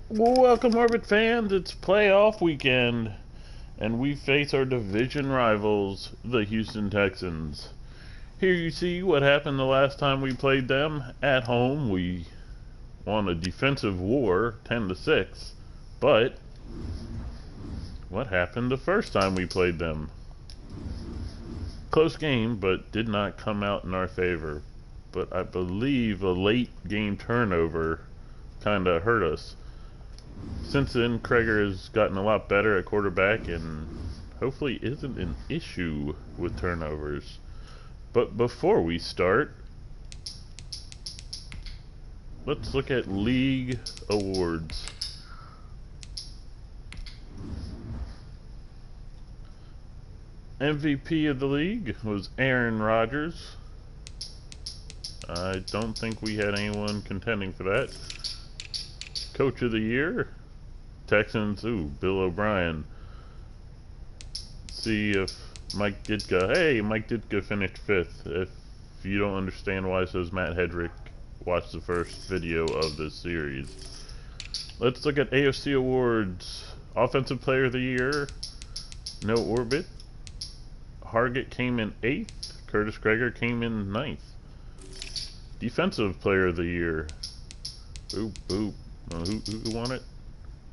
Welcome, Orbit fans. It's playoff weekend, and we face our division rivals, the Houston Texans. Here you see what happened the last time we played them. At home, we won a defensive war, 10-6. But what happened the first time we played them? Close game, but did not come out in our favor. But I believe a late game turnover kind of hurt us. Since then, Kreger has gotten a lot better at quarterback and hopefully isn't an issue with turnovers. But before we start, let's look at league awards. MVP of the league was Aaron Rodgers. I don't think we had anyone contending for that. Coach of the year, Texans, Bill O'Brien. See if Mike Ditka finished 5th. If you don't understand why, it says Matt Hedrick. Watch the first video of this series. Let's look at AFC awards. Offensive Player of the Year, no Orbit. Hargett came in 8th. Curtis Kreger came in 9th. Defensive Player of the Year, who won it?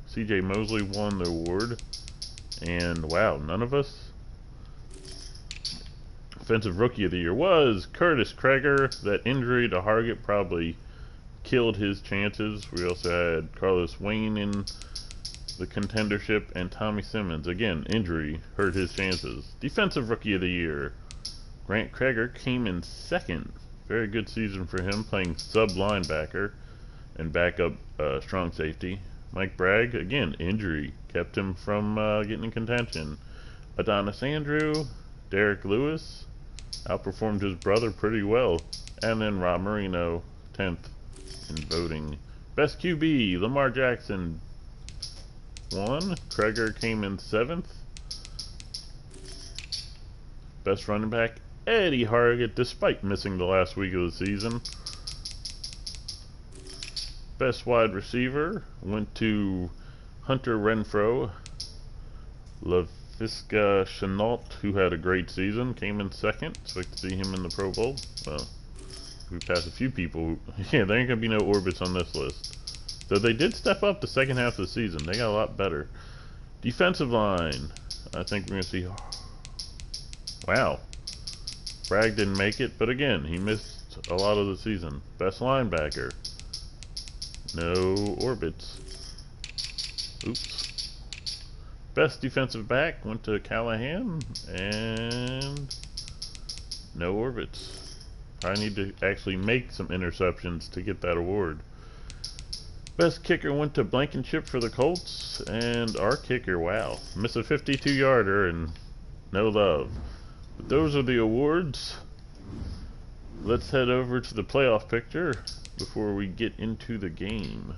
CJ Mosley won the award. And wow, none of us. Offensive Rookie of the Year was Curtis Kreger. That injury to Hargett probably killed his chances. We also had Carlos Wayne in the contendership, and Tommy Simmons. Again, injury hurt his chances. Defensive Rookie of the Year, Grant Kreger came in 2nd. Very good season for him, playing sub-linebacker and backup strong safety. Mike Bragg, again, injury kept him from getting in contention. Adonis Andrew, Derek Lewis outperformed his brother pretty well. And then Rob Marino, 10th in voting. Best QB, Lamar Jackson won. Kreger came in 7th. Best running back, Eddie Hargett, despite missing the last week of the season. Best wide receiver went to Hunter Renfrow. LaVisca Chenault, who had a great season, came in 2nd. Expect to see him in the Pro Bowl. Well, we passed a few people. Yeah, there ain't gonna be no Orbits on this list. So they did step up the second half of the season. They got a lot better. Defensive line, I think we're gonna see. Wow, Bragg didn't make it, but again, he missed a lot of the season. Best linebacker, no Orbits. Oops. Best defensive back went to Callahan, and no Orbits. I need to actually make some interceptions to get that award. Best kicker went to Blankenship for the Colts, and our kicker, wow, missed a 52-yarder and no love. But those are the awards. Let's head over to the playoff picture before we get into the game.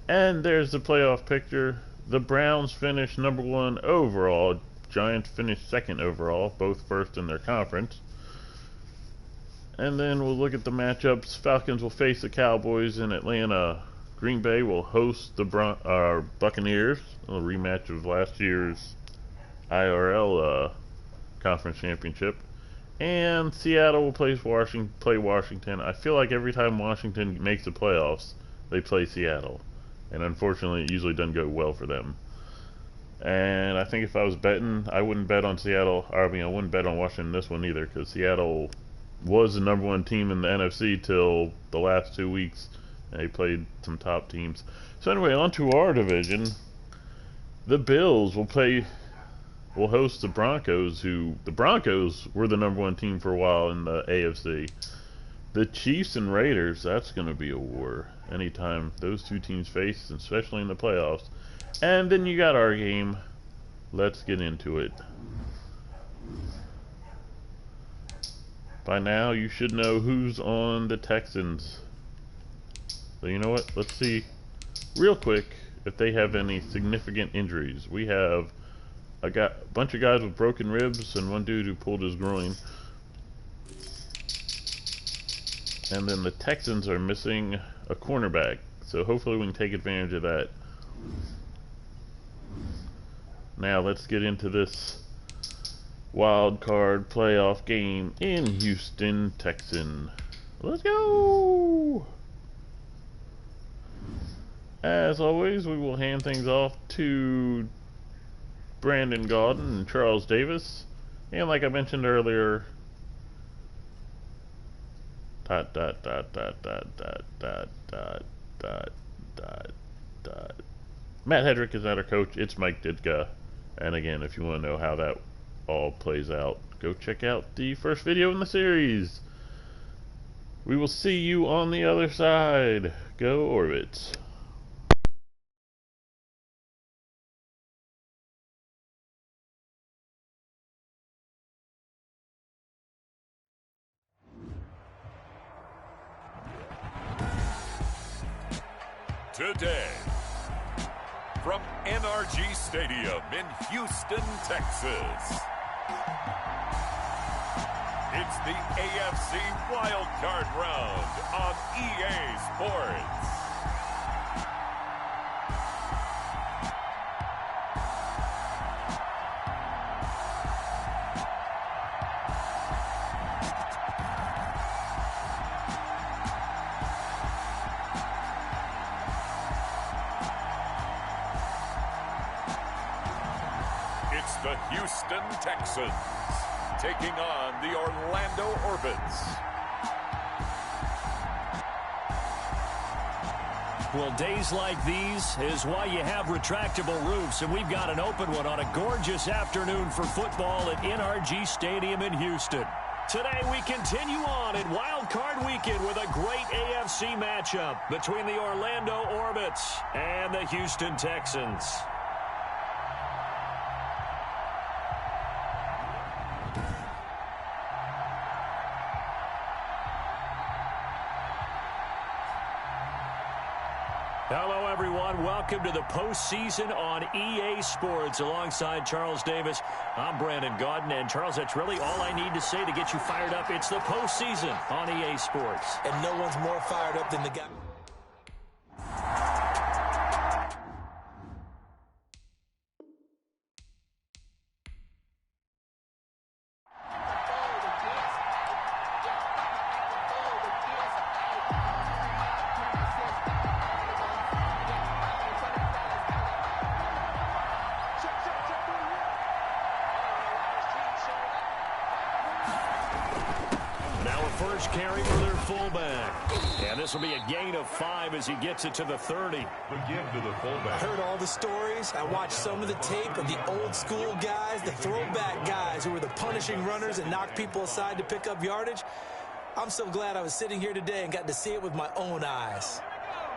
And there's the playoff picture. The Browns finished #1 overall. Giants finished 2nd overall, both first in their conference. And then we'll look at the matchups. Falcons will face the Cowboys in Atlanta. Green Bay will host the Buccaneers, a rematch of last year's IRL conference championship. And Seattle will play Washington. I feel like every time Washington makes the playoffs, they play Seattle. And unfortunately, it usually doesn't go well for them. And I think if I was betting, I wouldn't bet on Seattle. I wouldn't bet on Washington this one either, because Seattle was the #1 team in the NFC till the last 2 weeks. They played some top teams. So anyway, on to our division. The Bills will host the Broncos, the Broncos were the #1 team for a while in the AFC. The Chiefs and Raiders, that's going to be a war anytime those two teams face, especially in the playoffs. And then you got our game. Let's get into it. By now, you should know who's on the Texans. So you know what? Let's see real quick if they have any significant injuries. We have a bunch of guys with broken ribs and one dude who pulled his groin. And then the Texans are missing a cornerback. So hopefully we can take advantage of that. Now let's get into this wild card playoff game in Houston, Texas. Let's go! As always, we will hand things off to Brandon Gaudin and Charles Davis. And like I mentioned earlier, Matt Hedrick is not our coach. It's Mike Ditka. And again, if you want to know how that all plays out, go check out the first video in the series. We will see you on the other side. Go Orbits. Today, from NRG Stadium in Houston, Texas, it's the AFC Wildcard Round on EA Sports. It's the Houston Texans taking on the Orlando Orbits. Well, days like these is why you have retractable roofs, and we've got an open one on a gorgeous afternoon for football at NRG Stadium in Houston. Today we continue on in Wild Card Weekend with a great AFC matchup between the Orlando Orbits and the Houston Texans. Hello, everyone. Welcome to the postseason on EA Sports. Alongside Charles Davis, I'm Brandon Gaudin. And, Charles, that's really all I need to say to get you fired up. It's the postseason on EA Sports. And no one's more fired up than the guy. First carry for their fullback. And this will be a gain of 5 as he gets it to the 30. Begin to the fullback. I heard all the stories. I watched some of the tape of the old school guys, the throwback guys who were the punishing runners and knocked people aside to pick up yardage. I'm so glad I was sitting here today and got to see it with my own eyes.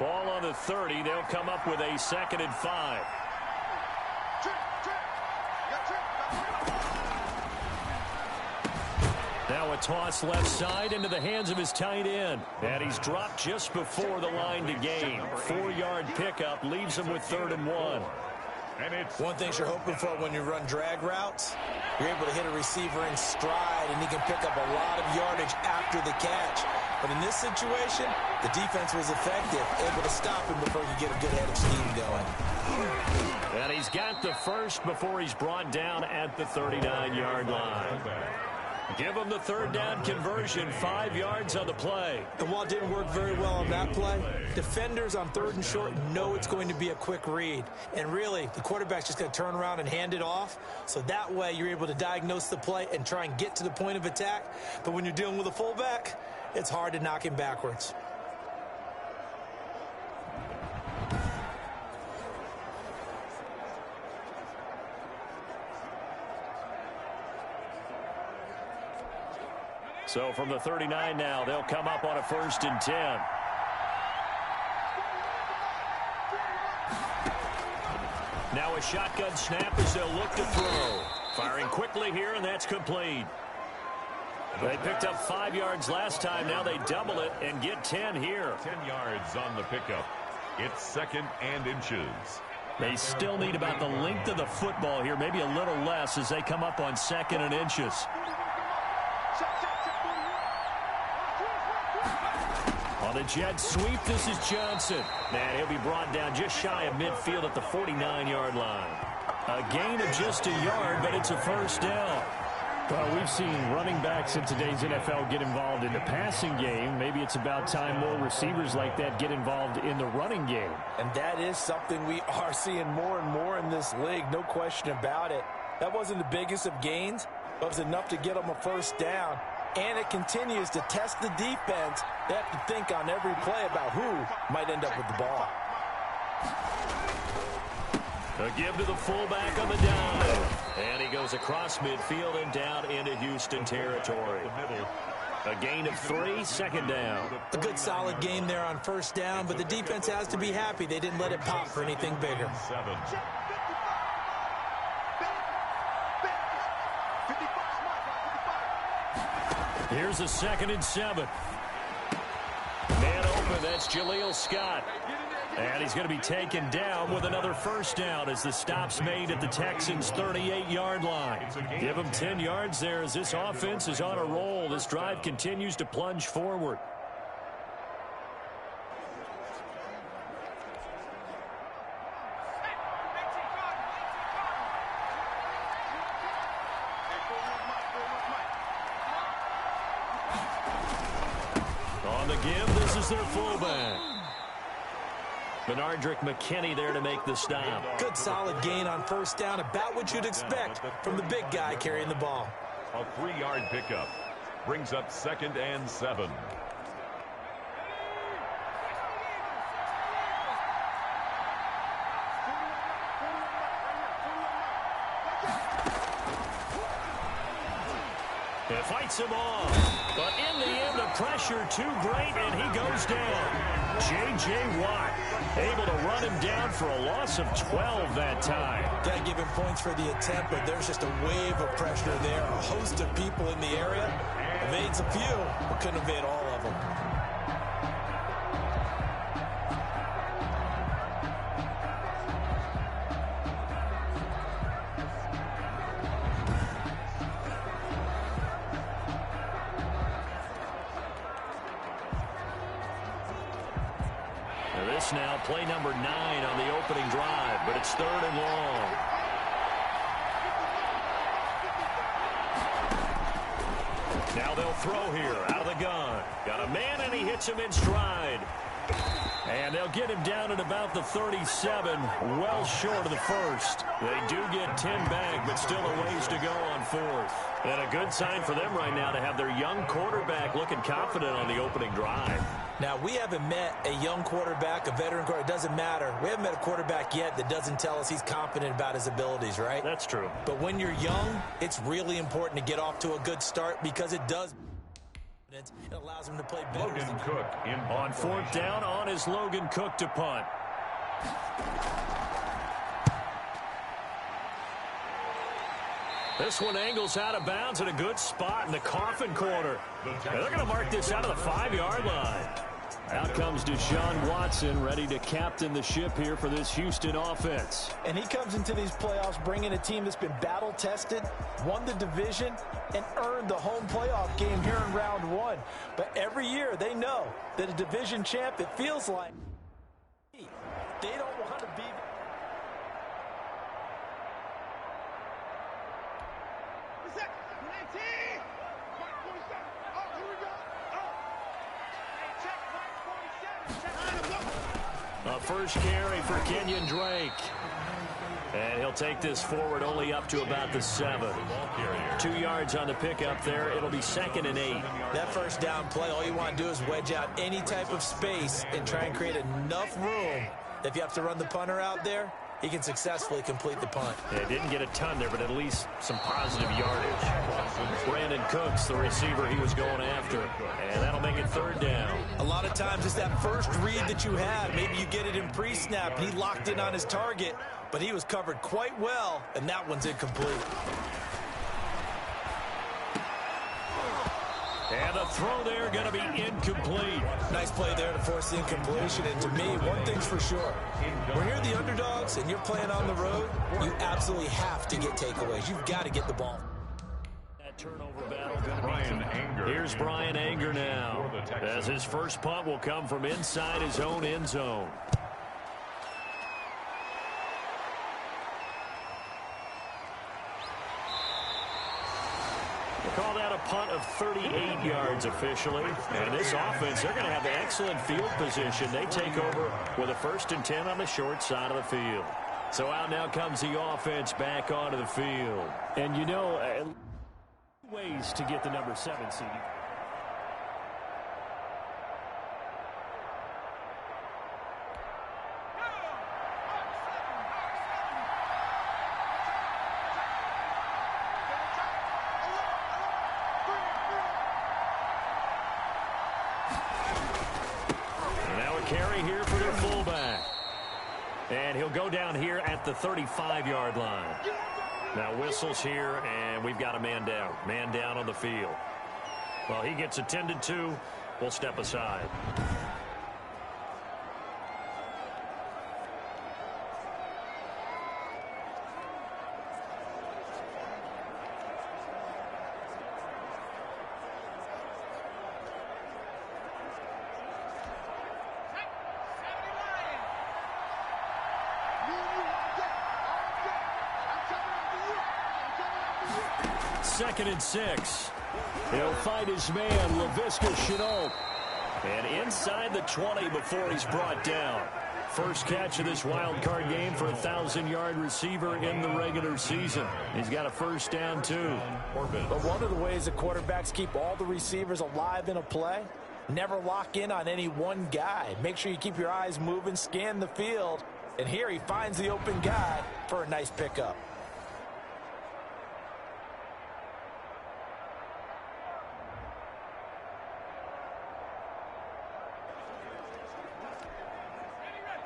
Ball on the 30. They'll come up with a 2nd and 5. Now a toss left side into the hands of his tight end. And he's dropped just before the line to gain. 4-yard pickup leaves him with 3rd and 1. And it's one thing you're hoping for when you run drag routes, you're able to hit a receiver in stride, and he can pick up a lot of yardage after the catch. But in this situation, the defense was effective, able to stop him before he get a good head of steam going. And he's got the first before he's brought down at the 39-yard line. Give him the 3rd down conversion, 5 yards on the play. And while it didn't work very well on that play, defenders on 3rd and short know it's going to be a quick read. And really, the quarterback's just going to turn around and hand it off. So that way, you're able to diagnose the play and try and get to the point of attack. But when you're dealing with a fullback, it's hard to knock him backwards. So from the 39 now, they'll come up on a 1st and 10. Now a shotgun snap as they'll look to throw. Firing quickly here, and that's complete. They picked up 5 yards last time. Now they double it and get 10 here. 10 yards on the pickup. It's 2nd and inches. They still need about the length of the football here, maybe a little less as they come up on 2nd and inches. On On the jet sweep, this is Johnson. And he'll be brought down just shy of midfield at the 49-yard line. A gain of just a yard, but it's a first down. Well, we've seen running backs in today's NFL get involved in the passing game. Maybe it's about time more receivers like that get involved in the running game. And that is something we are seeing more and more in this league, no question about it. That wasn't the biggest of gains, but it was enough to get them a first down. And it continues to test the defense. They have to think on every play about who might end up with the ball. A give to the fullback on the down. And he goes across midfield and down into Houston territory. A gain of 3, second down. A good solid game there on first down, but the defense has to be happy they didn't let it pop for anything bigger. Here's a 2nd and 7. Man open, that's Jaleel Scott. And he's going to be taken down with another first down as the stop's made at the Texans' 38-yard line. Give him 10 yards there as this offense is on a roll. This drive continues to plunge forward. On the give, this is their fullback. Benardrick McKinney there to make the stop. Good solid gain on first down, about what you'd expect from the big guy carrying the ball. A 3-yard pickup brings up 2nd and 7. It fights him off, but in the end, the pressure too great, and he goes down. J.J. Watt able to run him down for a loss of 12 that time. Got to give him points for the attempt, but there's just a wave of pressure there. A host of people in the area. Evades a few, but couldn't evade all of them. This now play number 9 on the opening drive, but it's 3rd and long. Now they'll throw here out of the gun. Got a man and he hits him in stride. And they'll get him down at about the 37, well short of the first. They do get 10 back, but still a ways to go on 4th. And a good sign for them right now to have their young quarterback looking confident on the opening drive. Now, we haven't met a young quarterback, a veteran quarterback. It doesn't matter. We haven't met a quarterback yet that doesn't tell us he's confident about his abilities, right? That's true. But when you're young, it's really important to get off to a good start because it does. It allows him to play better. Logan Cook in on 4th down, on is Logan Cook to punt. This one angles out of bounds at a good spot in the coffin corner. They're going to mark this out of the 5-yard line. Out comes Deshaun Watson, ready to captain the ship here for this Houston offense. And he comes into these playoffs bringing a team that's been battle-tested, won the division, and earned the home playoff game here in round 1. But every year they know that a division champ, it feels like, they don't want to be. A first carry for Kenyon Drake. And he'll take this forward only up to about the 7. 2 yards on the pickup there. It'll be 2nd and 8. That first down play, all you want to do is wedge out any type of space and try and create enough room. If you have to run the punter out there, he can successfully complete the punt. Yeah, didn't get a ton there, but at least some positive yardage. Brandon Cooks, the receiver he was going after. And that'll make it 3rd down. A lot of times it's that first read that you have. Maybe you get it in pre-snap. He locked in on his target, but he was covered quite well, and that one's incomplete. And the throw there going to be incomplete. Nice play there to force the incompletion. And to me, one thing's for sure. When you're the underdogs and you're playing on the road, you absolutely have to get takeaways. You've got to get the ball. that turnover battle going to be. Here's Brian Anger now, as his first punt will come from inside his own end zone. Call that a punt of 38 yards officially. And this offense, they're going to have excellent field position. They take over with a 1st and 10 on the short side of the field. So out now comes the offense back onto the field. And you know, ways to get the number 7 seed. Carry here for their fullback. And he'll go down here at the 35-yard line. Now whistles here, and we've got a man down. Man down on the field. Well, he gets attended to. We'll step aside. Second and 6. He'll find his man, Laviska Shenault. And inside the 20 before he's brought down. First catch of this wild card game for a 1,000-yard receiver in the regular season. He's got a first down, too. But one of the ways that quarterbacks keep all the receivers alive in a play, never lock in on any one guy. Make sure you keep your eyes moving, scan the field. And here he finds the open guy for a nice pickup.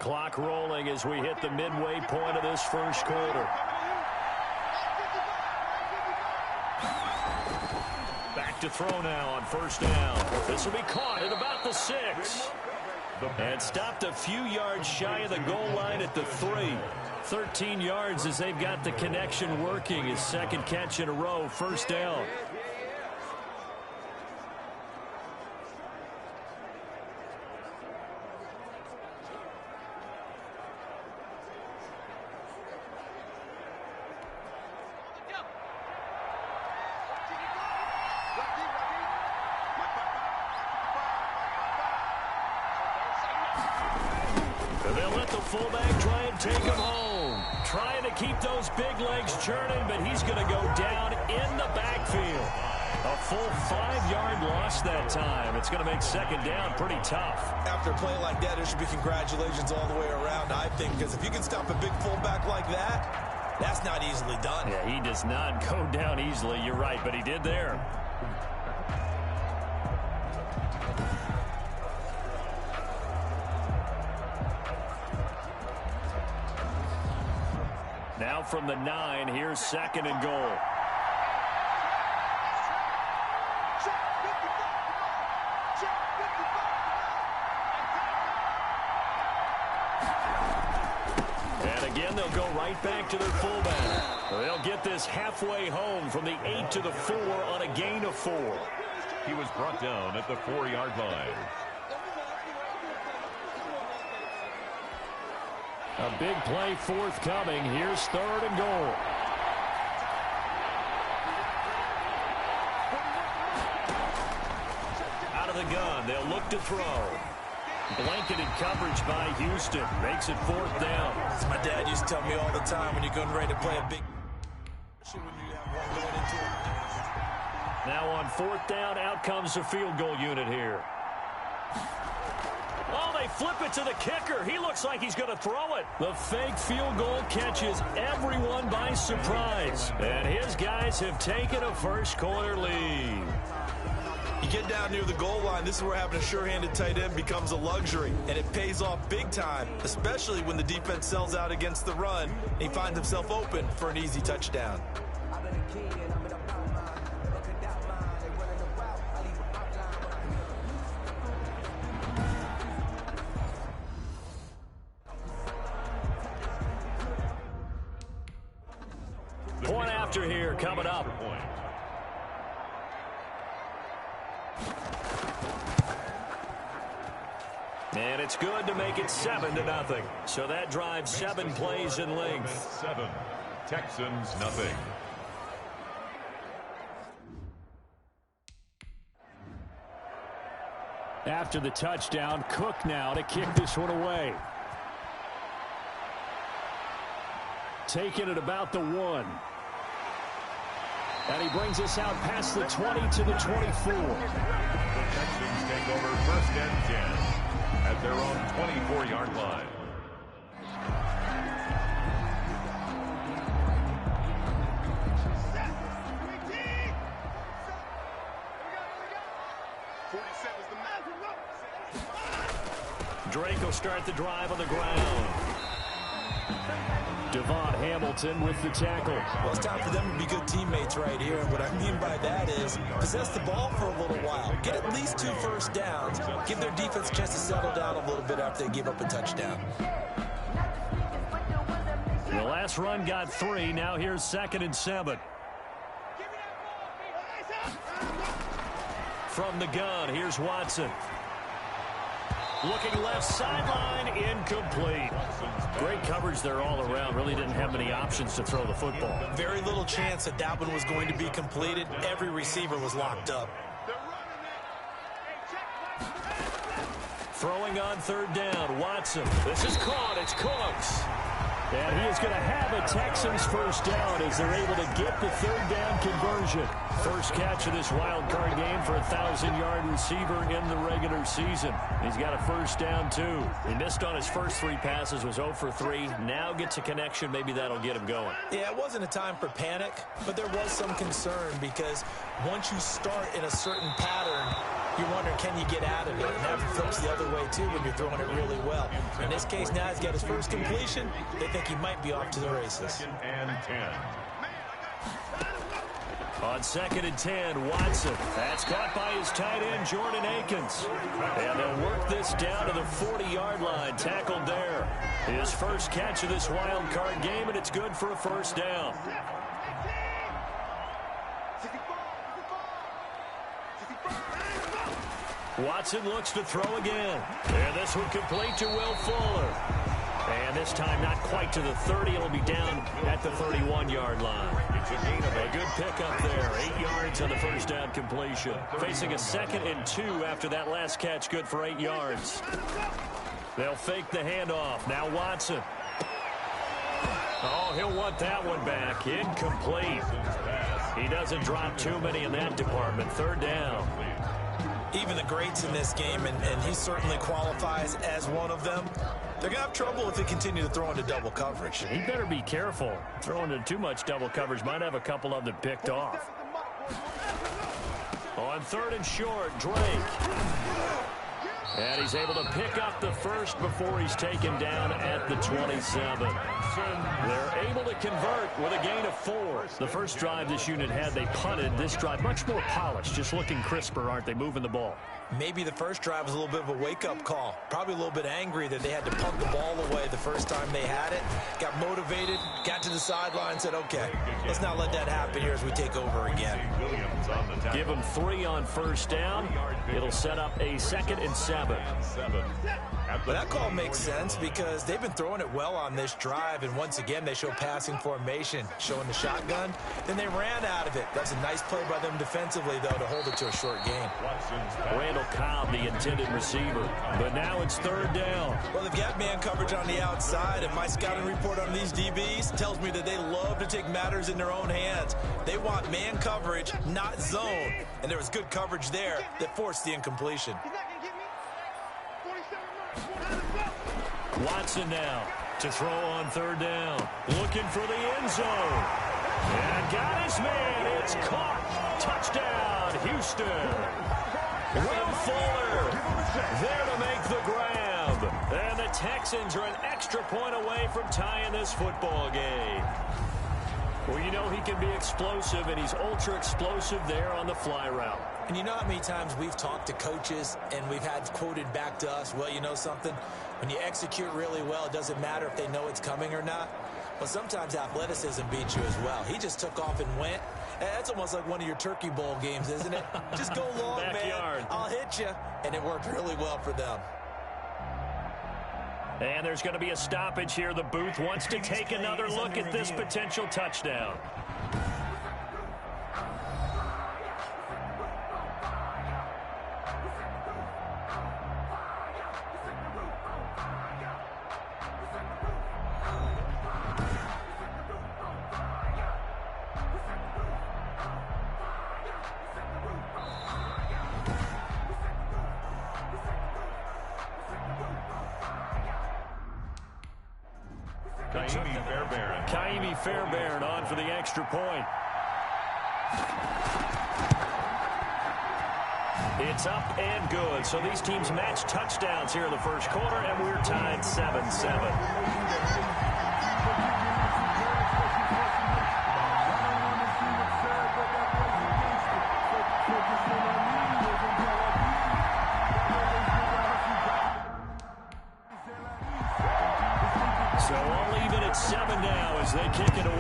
Clock rolling as we hit the midway point of this first quarter. Back to throw now on first down. This will be caught at about the 6. And stopped a few yards shy of the goal line at the 3. 13 yards as they've got the connection working. His second catch in a row, first down. Fullback try and take him home. Trying to keep those big legs churning, but he's going to go down in the backfield. A full 5-yard loss that time. It's going to make second down pretty tough. After a play like that, there should be congratulations all the way around, I think, because if you can stop a big fullback like that, that's not easily done. Yeah, he does not go down easily. You're right, but he did there. Now from the 9, here's second and goal. And again, they'll go right back to their fullback. They'll get this halfway home from the 8 to the 4 on a gain of 4. He was brought down at the 4-yard line. A big play forthcoming. Here's third and goal. Out of the gun, they'll look to throw. Blanketed coverage by Houston. Makes it fourth down. As my dad used to tell me all the time, when you're getting ready to play a big... Now on fourth down, out comes the field goal unit here. Oh, they flip it to the kicker. He looks like he's going to throw it. The fake field goal catches everyone by surprise. And his guys have taken a first quarter lead. You get down near the goal line, this is where having a sure-handed tight end becomes a luxury. And it pays off big time, especially when the defense sells out against the run. And he finds himself open for an easy touchdown. Point after here coming up. And it's good to make it 7-0. So that drives 7 plays in length. 7, Texans nothing. After the touchdown, Cook now to kick this one away. Taking it about the 1. And he brings us out past the 20 to the 24. The Texans take over 1st and 10 at their own 24-yard line. Drake will start the drive on the ground. Devon Hamilton with the tackle. Well, it's time for them to be good teammates right here. And what I mean by that is possess the ball for a little while. Get at least 2 first downs. Give their defense a chance to settle down a little bit after they give up a touchdown. The last run got 3. Now here's 2nd and 7. From the gun, here's Watson. Looking left sideline, incomplete. Great coverage there all around. Really didn't have many options to throw the football. Very little chance that that one was going to be completed. Every receiver was locked up. Throwing on 3rd down, Watson. This is caught. It's Cooks. And he is going to have a Texans first down as they're able to get the 3rd down conversion. First catch of this wild card game for a 1,000-yard receiver in the regular season. He's got a first down, too. He missed on his first 3 passes, was 0 for 3. Now gets a connection. Maybe that'll get him going. Yeah, it wasn't a time for panic, but there was some concern because once you start in a certain pattern, you wonder, can you get out of it? And that flips the other way, too, when you're throwing it really well. In this case, now he's got his first completion. They think he might be off to the races. 2nd and 10. On 2nd and 10, Watson. That's caught by his tight end, Jordan Akins. And they'll work this down to the 40-yard line. Tackled there. His first catch of this wild card game, and it's good for a first down. Watson looks to throw again. And this one complete to Will Fuller. And this time not quite to the 30. It'll be down at the 31-yard line. It's a gain of a good pickup there. 8 yards on the first down completion. Facing a 2nd and 2 after that last catch. Good for 8 yards. They'll fake the handoff. Now Watson. Oh, he'll want that one back. Incomplete. He doesn't drop too many in that department. 3rd down. Even the greats in this game, and he certainly qualifies as one of them, they're going to have trouble if they continue to throw into double coverage. He better be careful. Throwing into too much double coverage might have a couple of them picked off. On 3rd and short, Drake. And he's able to pick up the first before he's taken down at the 27. They're able to convert with a gain of 4. The first drive this unit had, they punted. This drive, much more polished, just looking crisper, aren't they, moving the ball? Maybe the first drive was a little bit of a wake-up call. Probably a little bit angry that they had to punt the ball away the first time they had it. Got motivated, got to the sideline, said, okay, let's not let that happen here as we take over again. Give them 3 on first down. It'll set up a 2nd and 7. But that call makes sense because they've been throwing it well on this drive, and once again they show passing formation, showing the shotgun. Then they ran out of it. That's a nice play by them defensively, though, to hold it to a short game. Randall Cobb, the intended receiver. But now it's 3rd down. Well, they've got man coverage on the outside, and my scouting report on these DBs tells me that they love to take matters in their own hands. They want man coverage, not zone. And there was good coverage there that forced the incompletion. Watson now to throw on 3rd down. Looking for the end zone. And got his man. It's caught. Touchdown, Houston. Will Fuller there to make the grab. And the Texans are an extra point away from tying this football game. Well, you know he can be explosive, and he's ultra explosive there on the fly route. And you know how many times we've talked to coaches and we've had quoted back to us, well, you know something? When you execute really well, it doesn't matter if they know it's coming or not. Well, sometimes athleticism beats you as well. He just took off and went. That's almost like one of your Turkey Bowl games, isn't it? Just go long, Backyard. man. I'll hit you. And it worked really well for them. And there's going to be a stoppage here. The booth wants to take another look at this potential touchdown. Fairbairn on for the extra point. It's up and good. So these teams match touchdowns here in the first quarter, and we're tied 7-7. So all even at 7 now as they kick it away.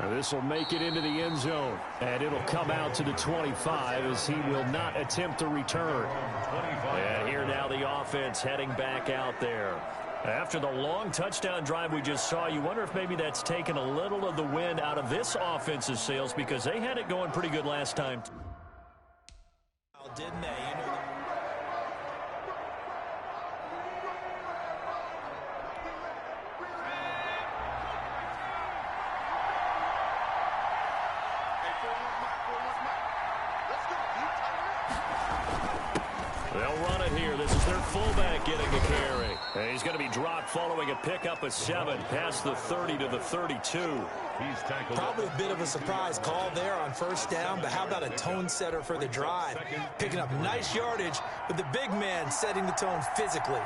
This will make it into the end zone, and it'll come out to the 25 as he will not attempt to return. And here now the offense heading back out there. After the long touchdown drive we just saw, you wonder if maybe that's taken a little of the wind out of this offense's sails because they had it going pretty good last time. Didn't they? They'll run it here. This is their fullback getting the carry. And he's going to be dropped following a pickup of 7 past the 30 to the 32. He's tackled. Probably a bit of a surprise call there on first down, but how about a tone setter for the drive? Picking up nice yardage with the big man setting the tone physically.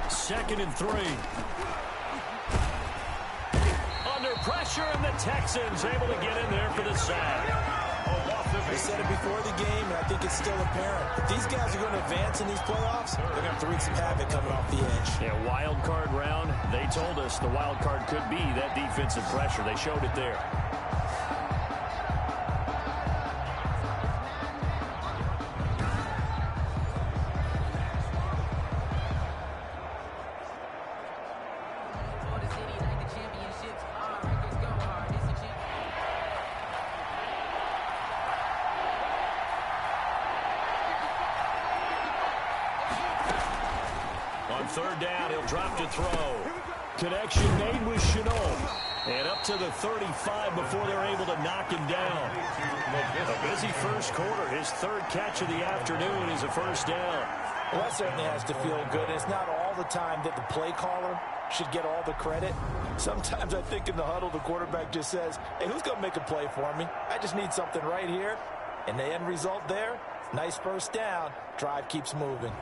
Second and 3. Under pressure, and the Texans able to get in there for the sack. We said it before the game, and I think it's still apparent. If these guys are going to advance in these playoffs, they're going to have to wreak some havoc coming off the edge. Yeah, wild card round. They told us the wild card could be that defensive pressure. They showed it there. Third down, he'll drop to throw. Connection made with Chenault. And up to the 35 before they're able to knock him down. A busy first quarter. His third catch of the afternoon is a first down. Well, that certainly has to feel good. It's not all the time that the play caller should get all the credit. Sometimes I think in the huddle, the quarterback just says, hey, who's going to make a play for me? I just need something right here. And the end result there, nice first down. Drive keeps moving.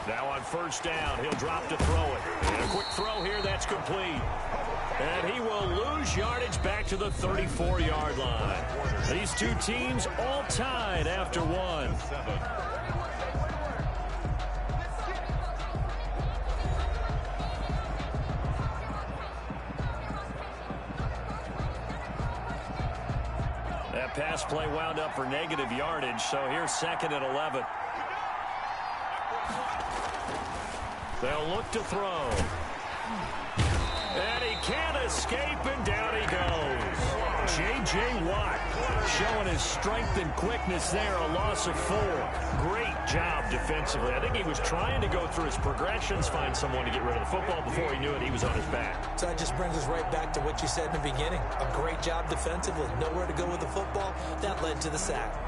Now on first down, he'll drop to throw it. And a quick throw here, that's complete. And he will lose yardage back to the 34-yard line. These two teams all tied after one. That pass play wound up for negative yardage, so here's second and 11. They'll look to throw. And he can't escape, and down he goes. J.J. Watt showing his strength and quickness there, a loss of 4. Great job defensively. I think he was trying to go through his progressions, find someone to get rid of the football. Before he knew it, he was on his back. So that just brings us right back to what you said in the beginning. A great job defensively. Nowhere to go with the football. That led to the sack.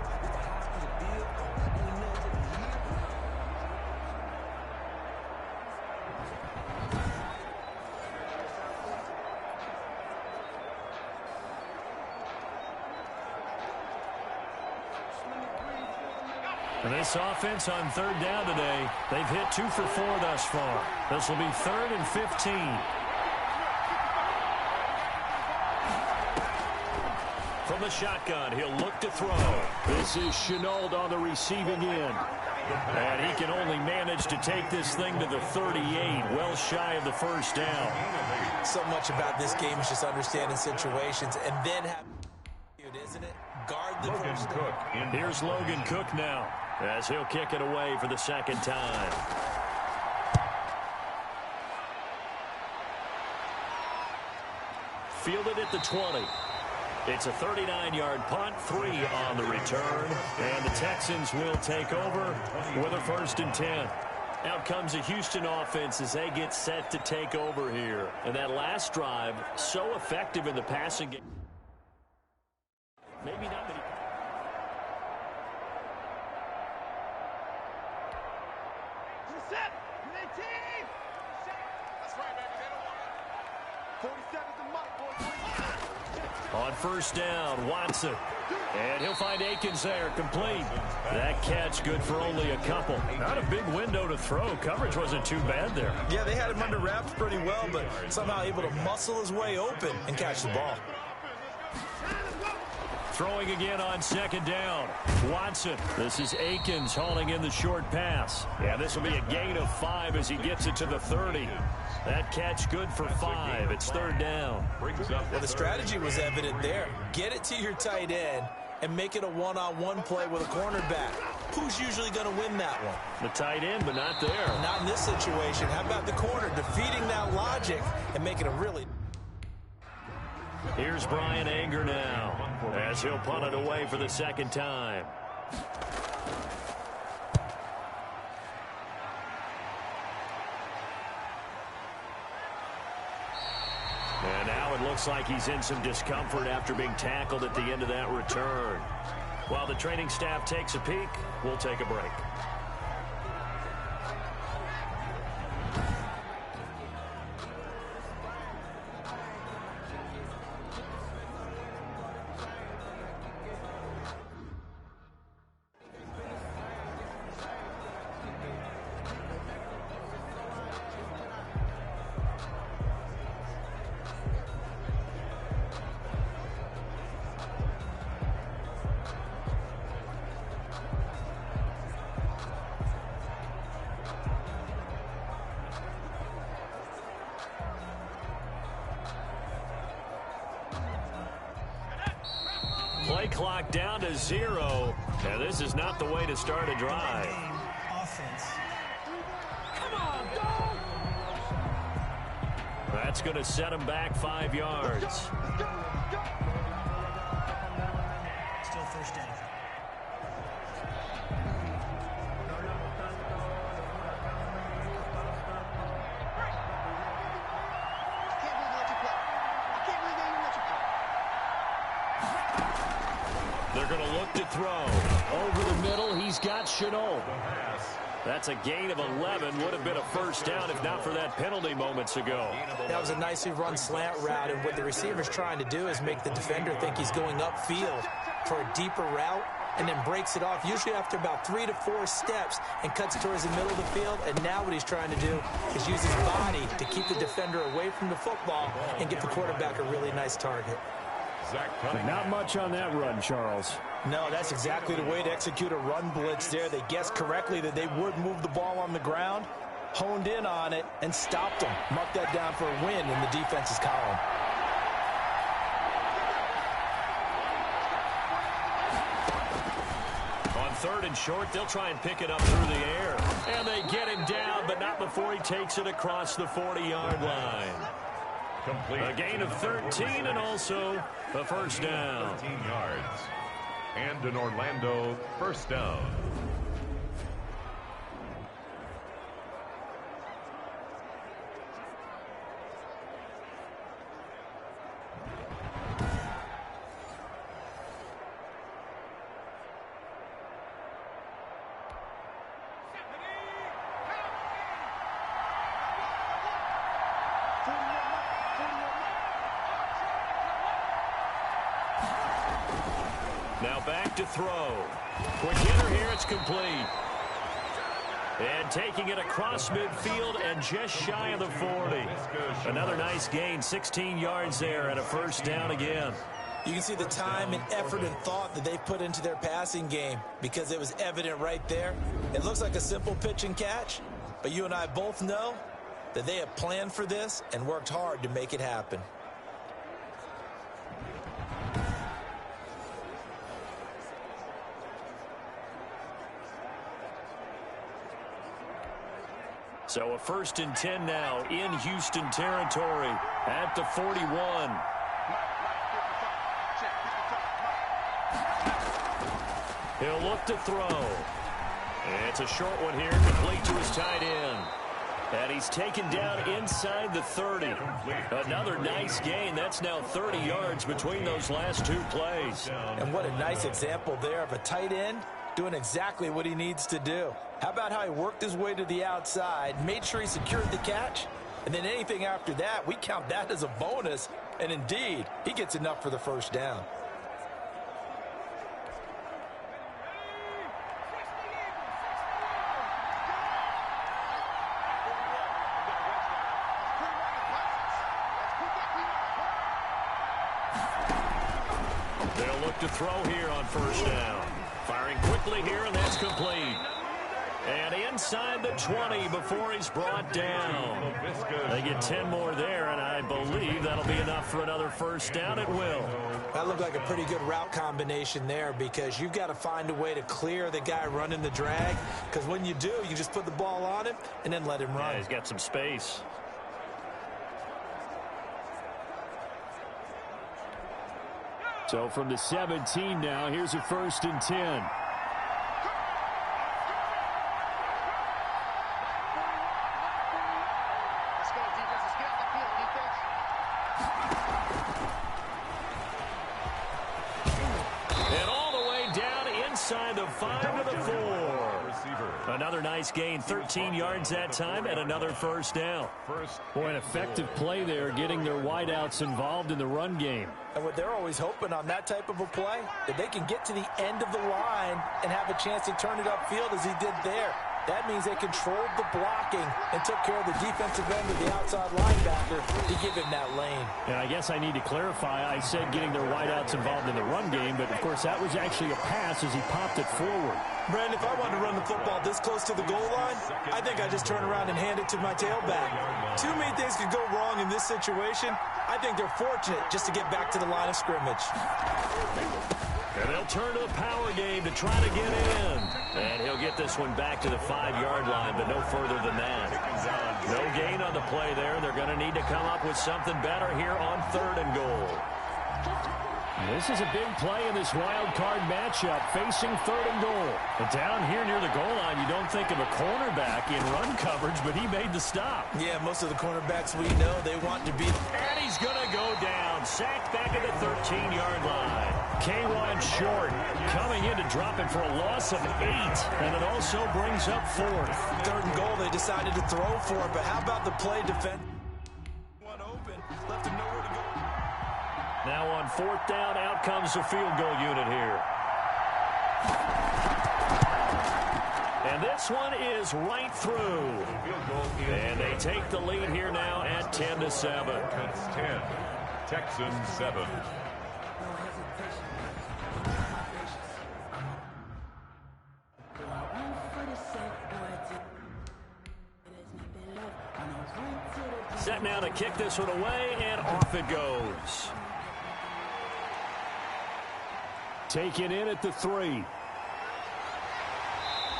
And this offense on third down today, they've hit 2 for 4 thus far. This will be 3rd and 15. from the shotgun. He'll look to throw. This is Chenault on the receiving end. And he can only manage to take this thing to the 38, well shy of the first down. So much about this game is just understanding situations and then isn't it? Guard the first down. Here's Logan Cook now as he'll kick it away for the second time. Fielded at the 20. It's a 39-yard punt, 3 on the return, and the Texans will take over with a 1st and 10. Out comes the Houston offense as they get set to take over here. And that last drive, so effective in the passing game. Maybe not many. Set. 18. That's right, baby. They don't want it. 47's the mark, boys. On first down, Watson. And he'll find Akins there, complete. That catch good for only a couple. Not a big window to throw. Coverage wasn't too bad there. Yeah, they had him under wraps pretty well, but somehow able to muscle his way open and catch the ball. Throwing again on second down. Watson. This is Akins hauling in the short pass. Yeah, this will be a gain of 5 as he gets it to the 30. That catch good for 5. It's 3rd down. Well, the strategy was evident there. Get it to your tight end and make it a one-on-one play with a cornerback. Who's usually going to win that one? The tight end, but not there. Not in this situation. How about the corner defeating that logic and making a really... Here's Brian Anger now as he'll punt it away for the second time. And now it looks like he's in some discomfort after being tackled at the end of that return. While the training staff takes a peek, we'll take a break. Play clock down to 0. And this is not the way to start a drive. That's going to set him back 5 yards. Still first down. They're going to look to throw. Over the middle, he's got Chenault. That's a gain of 11. Would have been a first down if not for that penalty moments ago. That was a nicely run slant route, and what the receiver's trying to do is make the defender think he's going upfield for a deeper route, and then breaks it off, usually after about 3 to 4 steps, and cuts towards the middle of the field. And now what he's trying to do is use his body to keep the defender away from the football and give the quarterback a really nice target. Not much on that run, Charles. No, that's exactly the way to execute a run blitz there. They guessed correctly that they would move the ball on the ground, honed in on it, and stopped them. Mark that down for a win in the defense's column. On 3rd and short, they'll try and pick it up through the air. And they get him down, but not before he takes it across the 40-yard line. Complete. A gain of 13 and also a first down. 13 yards. And an Orlando first down. Now back to throw. Quick hitter here, it's complete. And taking it across midfield and just shy of the 40. Another nice gain, 16 yards there and a first down again. You can see the time and effort and thought that they've put into their passing game because it was evident right there. It looks like a simple pitch and catch, but you and I both know that they have planned for this and worked hard to make it happen. So a 1st and 10 now in Houston territory at the 41. He'll look to throw. It's a short one here, complete to his tight end. And he's taken down inside the 30. Another nice gain. That's now 30 yards between those last 2 plays. And what a nice example there of a tight end doing exactly what he needs to do. How about how he worked his way to the outside, made sure he secured the catch, and then anything after that, we count that as a bonus. And indeed, he gets enough for the 1st down. They'll look to throw here on 1st down. Firing quickly here, and that's complete. And inside the 20 before he's brought down. They get 10 more there, and I believe that'll be enough for another 1st down. It will. That looked like a pretty good route combination there because you've got to find a way to clear the guy running the drag, because when you do, you just put the ball on him and then let him run. Yeah, he's got some space. So from the 17 now, here's a 1st and 10. And all the way down inside the 5 to the 4. Another nice gain, 13 yards that time, and another 1st down. Boy, an effective play there, getting their wideouts involved in the run game. And what they're always hoping on that type of a play, that they can get to the end of the line and have a chance to turn it upfield as he did there. That means they controlled the blocking and took care of the defensive end of the outside linebacker to give him that lane. And I guess I need to clarify, I said getting their wideouts involved in the run game, but of course that was actually a pass as he popped it forward. Brandon, if I wanted to run the football this close to the goal line, I think I just turn around and hand it to my tailback. Too many things could go wrong in this situation. I think they're fortunate just to get back to the line of scrimmage. And they'll turn to the power game to try to get in. And he'll get this one back to the 5-yard line, but no further than that. No gain on the play there. They're going to need to come up with something better here on 3rd and goal. This is a big play in this wild card matchup, facing 3rd and goal. And down here near the goal line, you don't think of a cornerback in run coverage, but he made the stop. Yeah, most of the cornerbacks we know, they want to be. And he's going to go down. Sacked back at the 13-yard line. K-Rod Short coming in to drop it for a loss of 8. And it also brings up 4th. 3rd and goal, they decided to throw for it, but how about the play defense? One open, left him nowhere to go. Now on 4th down, out comes the field goal unit here. And this one is right through. And they take the lead here now at 10-7. 10, Texans 7. Set now to kick this one away, and off it goes. Taken in at the 3.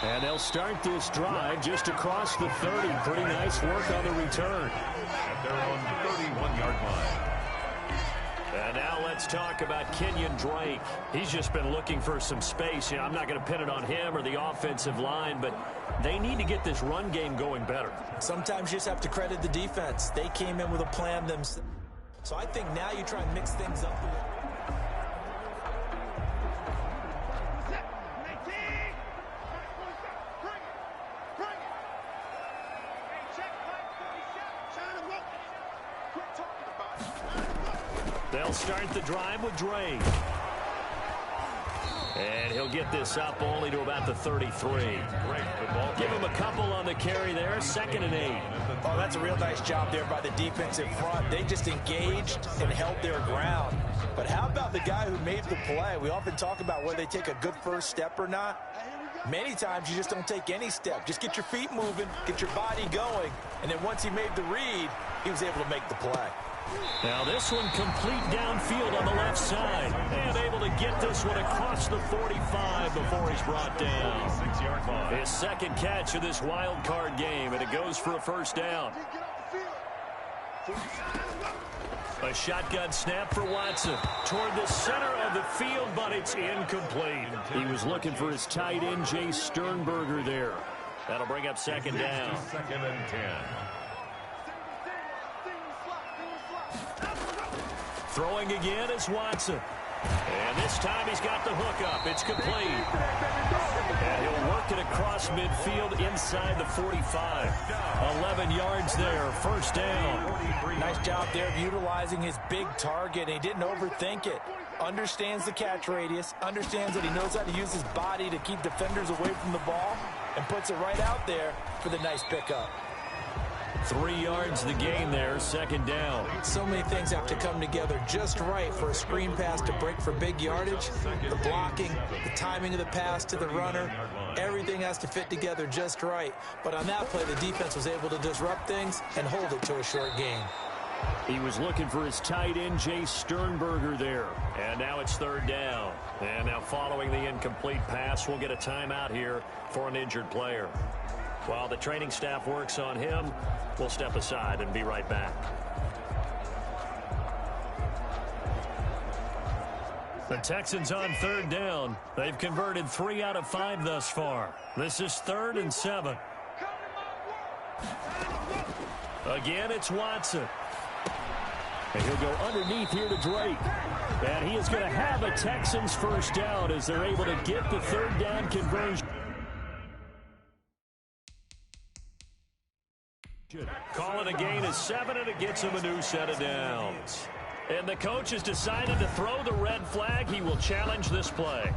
And they'll start this drive just across the 30. Pretty nice work on the return. And they're on the 31-yard line. And now let's talk about Kenyon Drake. He's just been looking for some space. You know, I'm not going to pin it on him or the offensive line, but they need to get this run game going better. Sometimes you just have to credit the defense. They came in with a plan themselves. So I think now you try and mix things up a little. They'll start the drive with Drake. And he'll get this up only to about the 33. Give him a couple on the carry there, 2nd and 8. Oh, that's a real nice job there by the defensive front. They just engaged and held their ground. But how about the guy who made the play? We often talk about whether they take a good first step or not. Many times you just don't take any step. Just get your feet moving, get your body going, and then once he made the read, he was able to make the play. Now this one complete downfield on the left side. And able to get this one across the 45 before he's brought down. His 2nd catch of this wild card game, and it goes for a first down. A shotgun snap for Watson toward the center of the field, but it's incomplete. He was looking for his tight end, Jay Sternberger there. That'll bring up 2nd down. 2nd and 10. Throwing again is Watson. And this time he's got the hook up. It's complete. And he'll work it across midfield inside the 45. 11 yards there, first down. Nice job there of utilizing his big target. He didn't overthink it. Understands the catch radius. Understands that he knows how to use his body to keep defenders away from the ball. And puts it right out there for the nice pickup. 3 yards the gain there, 2nd down. So many things have to come together just right for a screen pass to break for big yardage. The blocking, the timing of the pass to the runner, everything has to fit together just right. But on that play, the defense was able to disrupt things and hold it to a short gain. He was looking for his tight end, Jay Sternberger there. And now it's 3rd down. And now following the incomplete pass, we'll get a timeout here for an injured player. While the training staff works on him, we'll step aside and be right back. The Texans on 3rd down. They've converted 3 out of 5 thus far. This is 3rd and 7. Again, it's Watson. And he'll go underneath here to Drake. And he is going to have a Texans first down as they're able to get the 3rd down conversion. Call it a gain of 7, and it gets him a new set of downs. And the coach has decided to throw the red flag. He will challenge this play.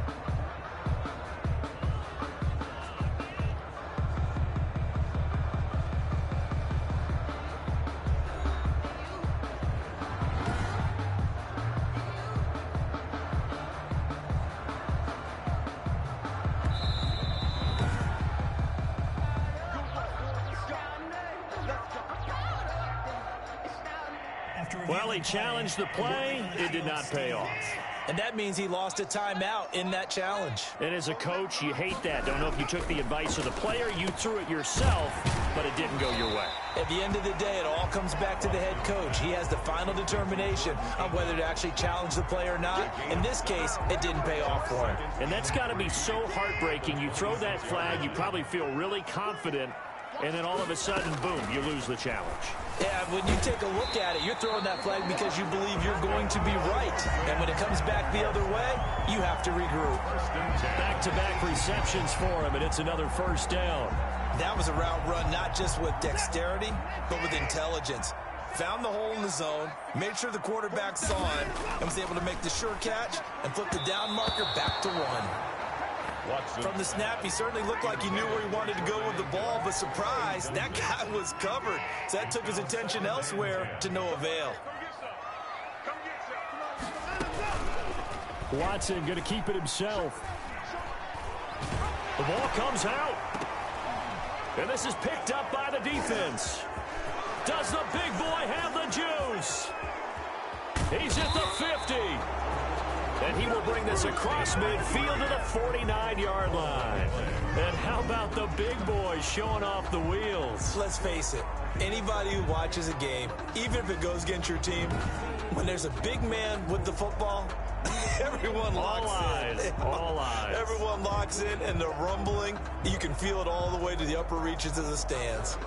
Well, he challenged the play. It did not pay off. And that means he lost a timeout in that challenge. And as a coach, you hate that. Don't know if you took the advice of the player. You threw it yourself, but it didn't go your way. At the end of the day, it all comes back to the head coach. He has the final determination on whether to actually challenge the play or not. In this case, it didn't pay off for him. And that's got to be so heartbreaking. You throw that flag, you probably feel really confident, and then all of a sudden, boom, you lose the challenge. Yeah, when you take a look at it, you're throwing that flag because you believe you're going to be right. And when it comes back the other way, you have to regroup. Back-to-back receptions for him, and it's another first down. That was a route run not just with dexterity, but with intelligence. Found the hole in the zone, made sure the quarterback saw it, and was able to make the sure catch and flip the down marker back to 1. From the snap, he certainly looked like he knew where he wanted to go with the ball, but surprise, that guy was covered. So that took his attention elsewhere to no avail. Watson going to keep it himself. The ball comes out. And this is picked up by the defense. Does the big boy have the juice? He's at the 50. And he will bring this across midfield to the 49-yard line. And how about the big boy showing off the wheels? Let's face it, anybody who watches a game, even if it goes against your team, when there's a big man with the football, everyone locks in. All eyes. Everyone locks in, and the rumbling, you can feel it all the way to the upper reaches of the stands.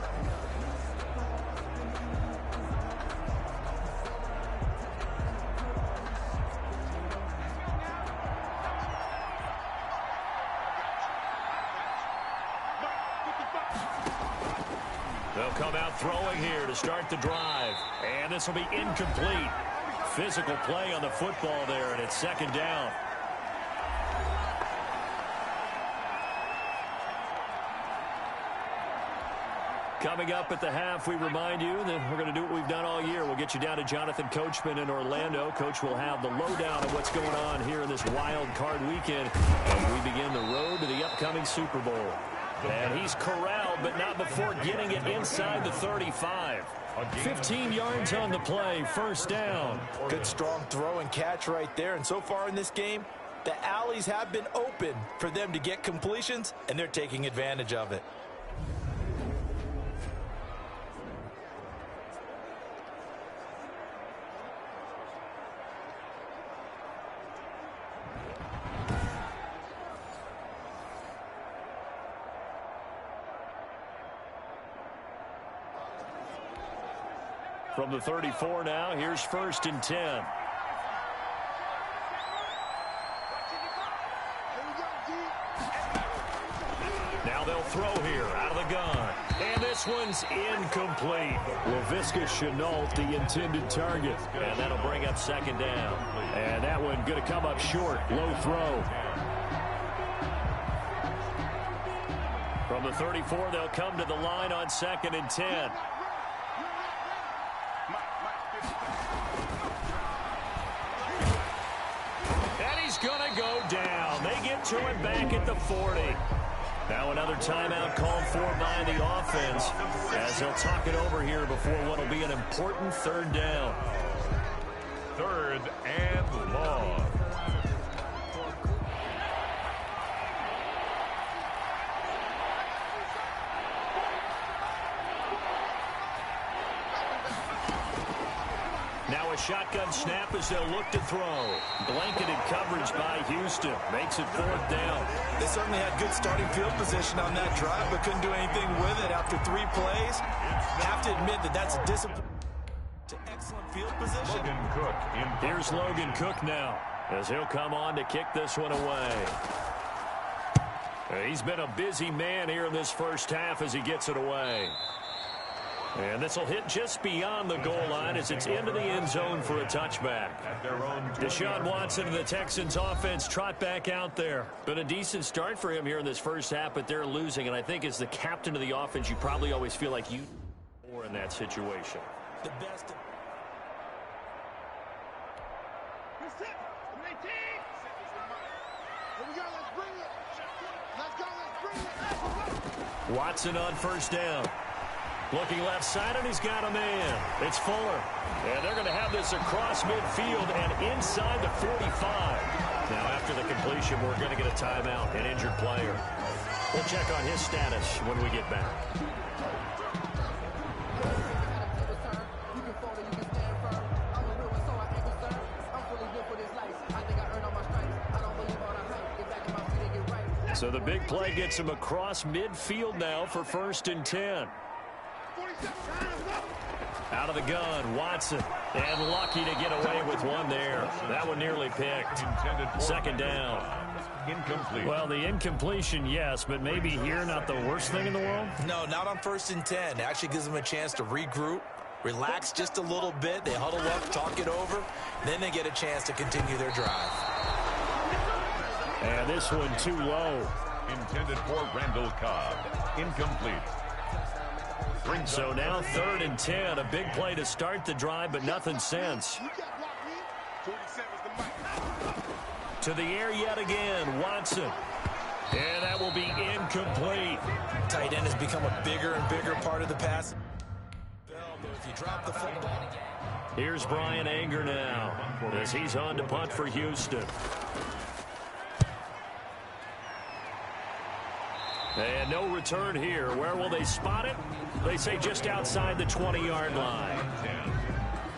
They'll come out throwing here to start the drive. And this will be incomplete. Physical play on the football there, and it's second down. Coming up at the half, we remind you that we're going to do what we've done all year. We'll get you down to Jonathan Coachman in Orlando. Coach will have the lowdown of what's going on here in this wild card weekend as we begin the road to the upcoming Super Bowl. And he's corralled, but not before getting it inside the 35. 15 yards on the play, first down. Good strong throw and catch right there. And so far in this game, the alleys have been open for them to get completions, and they're taking advantage of it. From the 34 now, here's 1st and 10. Now they'll throw here out of the gun. And this one's incomplete. Laviska Shenault, the intended target. And that'll bring up 2nd down. And that one going to come up short. Low throw. From the 34, they'll come to the line on 2nd and 10. Gonna go down. They get to him back at the 40. Now another timeout called for by the offense as they'll talk it over here before what will be an important 3rd down. 3rd and long. Now a shotgun snap as they'll look to throw. Blanketed coverage by Houston. Makes it 4th down. They certainly had good starting field position on that drive, but couldn't do anything with it after 3 plays. Have to admit that that's a discipline to excellent field position. Logan Cook in. Here's Logan Cook now as he'll come on to kick this one away. He's been a busy man here in this first half as he gets it away. And this will hit just beyond the goal line as it's into the end zone for a touchback. Deshaun Watson and the Texans offense trot back out there. Been a decent start for him here in this first half, but they're losing. And I think as the captain of the offense, you probably always feel like you more in that situation. The best. Watson on 1st down. Looking left side, and he's got a man. It's Fuller. And they're going to have this across midfield and inside the 45. Now, after the completion, we're going to get a timeout, an injured player. We'll check on his status when we get back. So the big play gets him across midfield now for 1st and 10. Out of the gun, Watson. And lucky to get away with one there. That one nearly picked. 2nd down. Incomplete. Well, the incompletion, yes, but maybe here not the worst thing in the world? No, not on 1st and 10. It actually gives them a chance to regroup, relax just a little bit. They huddle up, talk it over. Then they get a chance to continue their drive. And this one too low. Intended for Randall Cobb. Incomplete. So now 3rd and 10. A big play to start the drive, but nothing since. To the air yet again, Watson. And that will be incomplete. Tight end has become a bigger and bigger part of the pass. If you drop the football. Here's Brian Anger now as he's on to punt for Houston. And no return here. Where will they spot it? They say just outside the 20-yard line.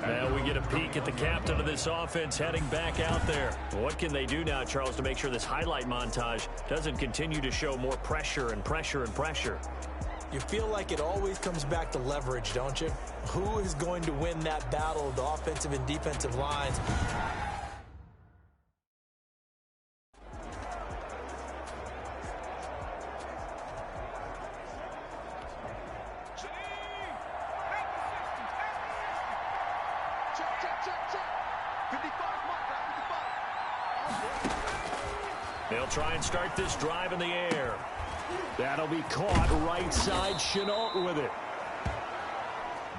Now we get a peek at the captain of this offense heading back out there. What can they do now, Charles, to make sure this highlight montage doesn't continue to show more pressure and pressure and pressure? You feel like it always comes back to leverage, don't you? Who is going to win that battle of the offensive and defensive lines? They'll try and start this drive in the air. That'll be caught right side. Shenault with it.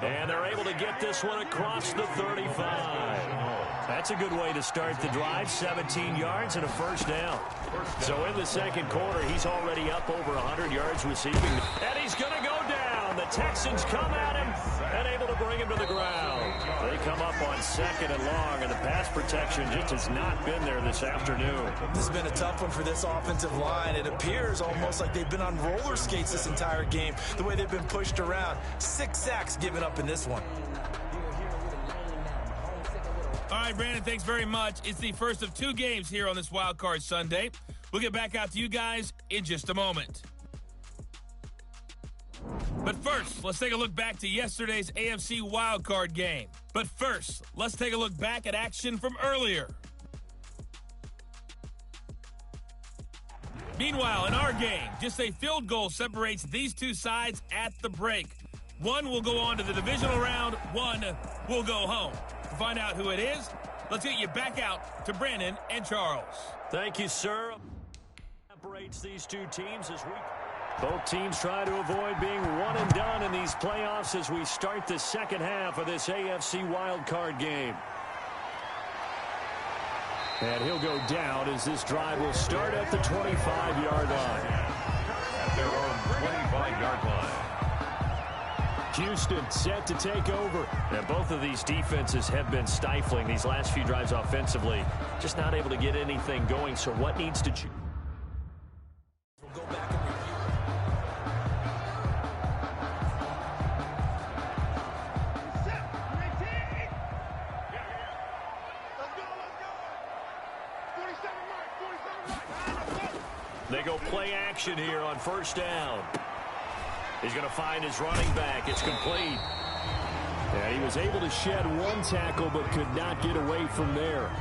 And they're able to get this one across the 35. That's a good way to start the drive. 17 yards and a first down. So in the second quarter, he's already up over 100 yards receiving. And he's going to go down. The Texans come at him and able to bring him to the ground. They come up on second and long, and the pass protection just has not been there this afternoon. This has been a tough one for this offensive line. It appears almost like they've been on roller skates this entire game, the way they've been pushed around. 6 sacks given up in this one. All right, Brandon, thanks very much. It's the first of 2 games here on this Wild Card Sunday. We'll get back out to you guys in just a moment. But first, let's take a look back to yesterday's AFC Wild Card game. But first, let's take a look back at action from earlier. Meanwhile, in our game, just a field goal separates these two sides at the break. One will go on to the divisional round, one will go home. To find out who it is, let's get you back out to Brandon and Charles. Thank you, sir. Separates these two teams as we... Both teams try to avoid being one and done in these playoffs as we start the second half of this AFC wildcard game. And he'll go down as this drive will start at the 25-yard line. At their own 25-yard line. Houston set to take over. And both of these defenses have been stifling these last few drives offensively. Just not able to get anything going, so what needs to change? We'll go back and review. They go play action here on first down. He's going to find his running back. It's complete. Yeah, he was able to shed one tackle but could not get away from there.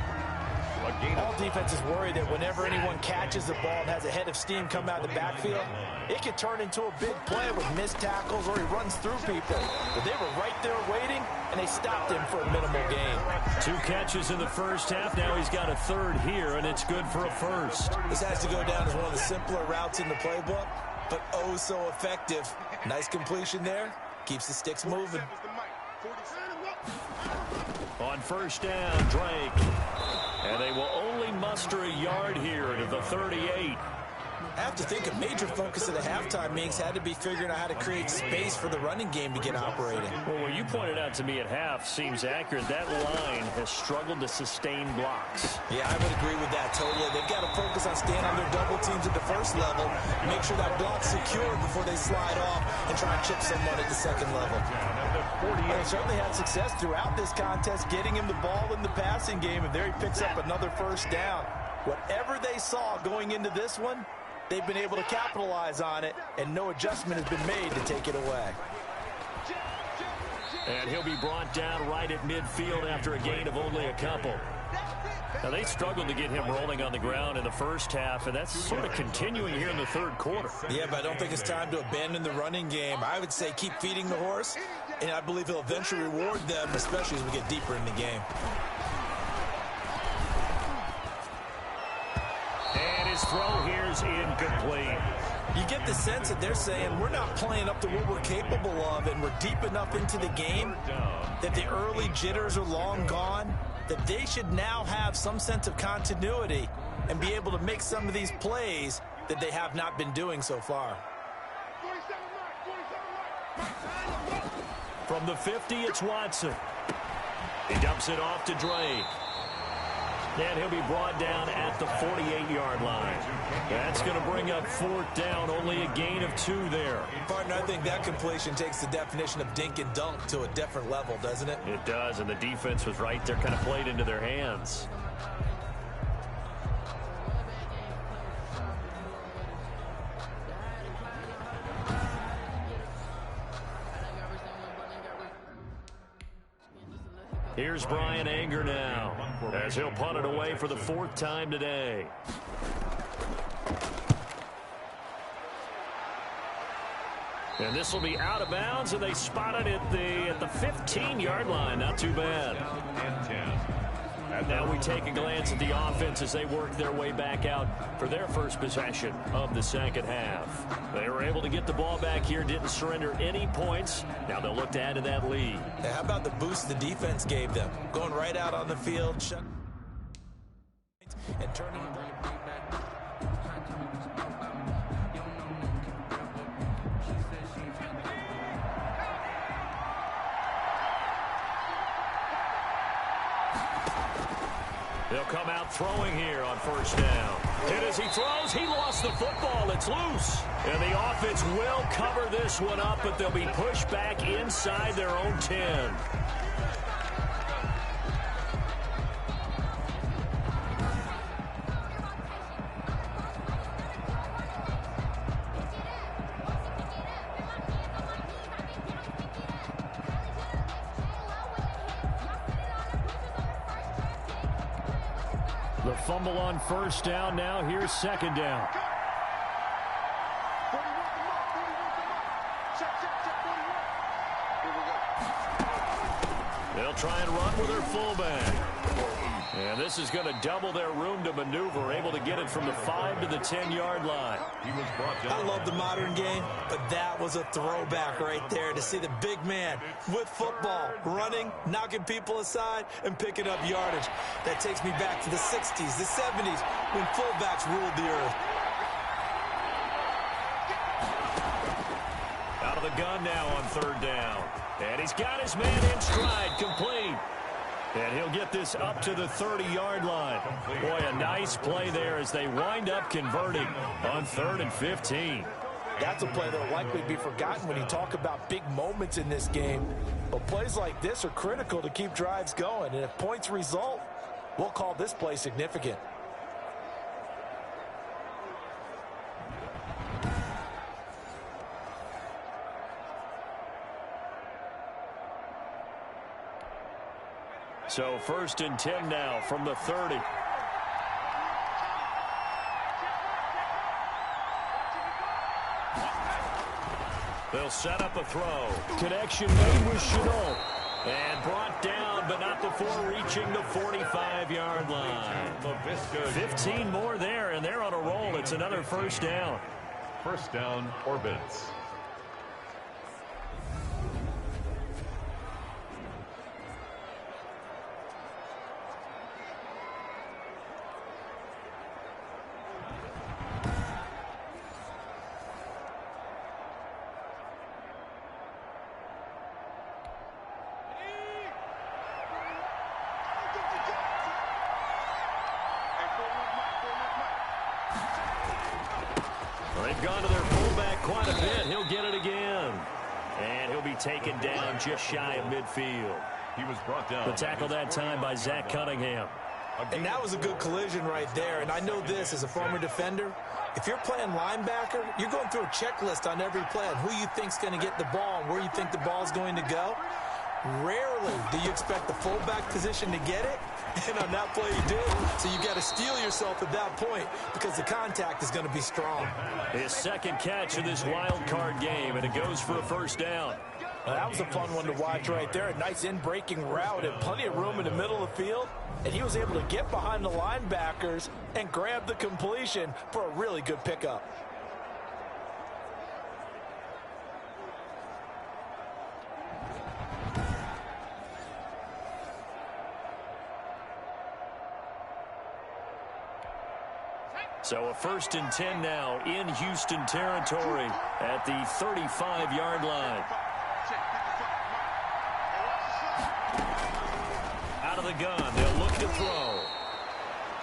All defenses worry that whenever anyone catches the ball and has a head of steam come out of the backfield, it could turn into a big play with missed tackles or he runs through people. But they were right there waiting, and they stopped him for a minimal gain. 2 catches in the first half. Now he's got a third here, and it's good for a first. This has to go down as one of the simpler routes in the playbook, but oh so effective. Nice completion there. Keeps the sticks moving. On first down, Drake. And they will only muster a yard here to the 38. I have to think a major focus of the halftime meetings had to be figuring out how to create space for the running game to get operating. Well, what you pointed out to me at half seems accurate. That line has struggled to sustain blocks. Yeah, I would agree with that totally. They've got to focus on staying on their double teams at the first level, make sure that block's secured before they slide off and try and chip someone at the second level. They certainly had success throughout this contest, getting him the ball in the passing game, and there he picks up another first down. Whatever they saw going into this one, they've been able to capitalize on it, and no adjustment has been made to take it away. And he'll be brought down right at midfield after a gain of only a couple. Now, they struggled to get him rolling on the ground in the first half, and that's sort of continuing here in the third quarter. Yeah, but I don't think it's time to abandon the running game. I would say keep feeding the horse, and I believe he'll eventually reward them, especially as we get deeper in the game. And his throw here is incomplete. You get the sense that they're saying we're not playing up to what we're capable of, and we're deep enough into the game that the early jitters are long gone, that they should now have some sense of continuity and be able to make some of these plays that they have not been doing so far. From the 50, it's Watson. He dumps it off to Drake. And he'll be brought down at the 48-yard line. That's going to bring up fourth down, only a gain of 2 there. Partner, I think that completion takes the definition of dink and dunk to a different level, doesn't it? It does, and the defense was right there, kind of played into their hands. Here's Brian Anger now, as he'll punt it away for the 4th time today. And this will be out of bounds, and they spot it at the 15-yard line. Not too bad. Now we take a glance at the offense as they work their way back out for their first possession of the second half. They were able to get the ball back here, didn't surrender any points. Now they'll look to add to that lead. Hey, how about the boost the defense gave them? Going right out on the field, and turning the ball. They'll come out throwing here on first down. And as he throws, he lost the football. It's loose. And the offense will cover this one up, but they'll be pushed back inside their own 10. The fumble on first down. Now here's second down. They'll try and run with their fullback. And this is going to double their room to maneuver, able to get it from the 5 to the 10-yard line. I love the modern game, but that was a throwback right there to see the big man with football, running, knocking people aside, and picking up yardage. That takes me back to the 60s, the 70s, when fullbacks ruled the earth. Out of the gun now on third down. And he's got his man in stride, complete. And he'll get this up to the 30-yard line. Boy, a nice play there as they wind up converting on 3rd and 15. That's a play that will likely be forgotten when you talk about big moments in this game. But plays like this are critical to keep drives going. And if points result, we'll call this play significant. So 1st and 10 now from the 30. They'll set up a throw. Connection made with Chenault. And brought down, but not before reaching the 45-yard line. 15 more there, and they're on a roll. It's another first down. First down, Orbits. They've gone to their fullback quite a bit. He'll get it again. And he'll be taken down just shy of midfield. He was brought down. The tackle that time by Zach Cunningham. And that was a good collision right there. And I know this as a former defender. If you're playing linebacker, you're going through a checklist on every play on who you think's going to get the ball and where you think the ball's going to go. Rarely do you expect the fullback position to get it. And on that play, you did. So you got to steel yourself at that point because the contact is going to be strong. His second catch of this wild card game, and it goes for a first down. That was a fun one to watch right there. A nice in-breaking route and plenty of room in the middle of the field. And he was able to get behind the linebackers and grab the completion for a really good pickup. So a 1st and 10 now in Houston territory at the 35-yard line. Out of the gun, they'll look to throw.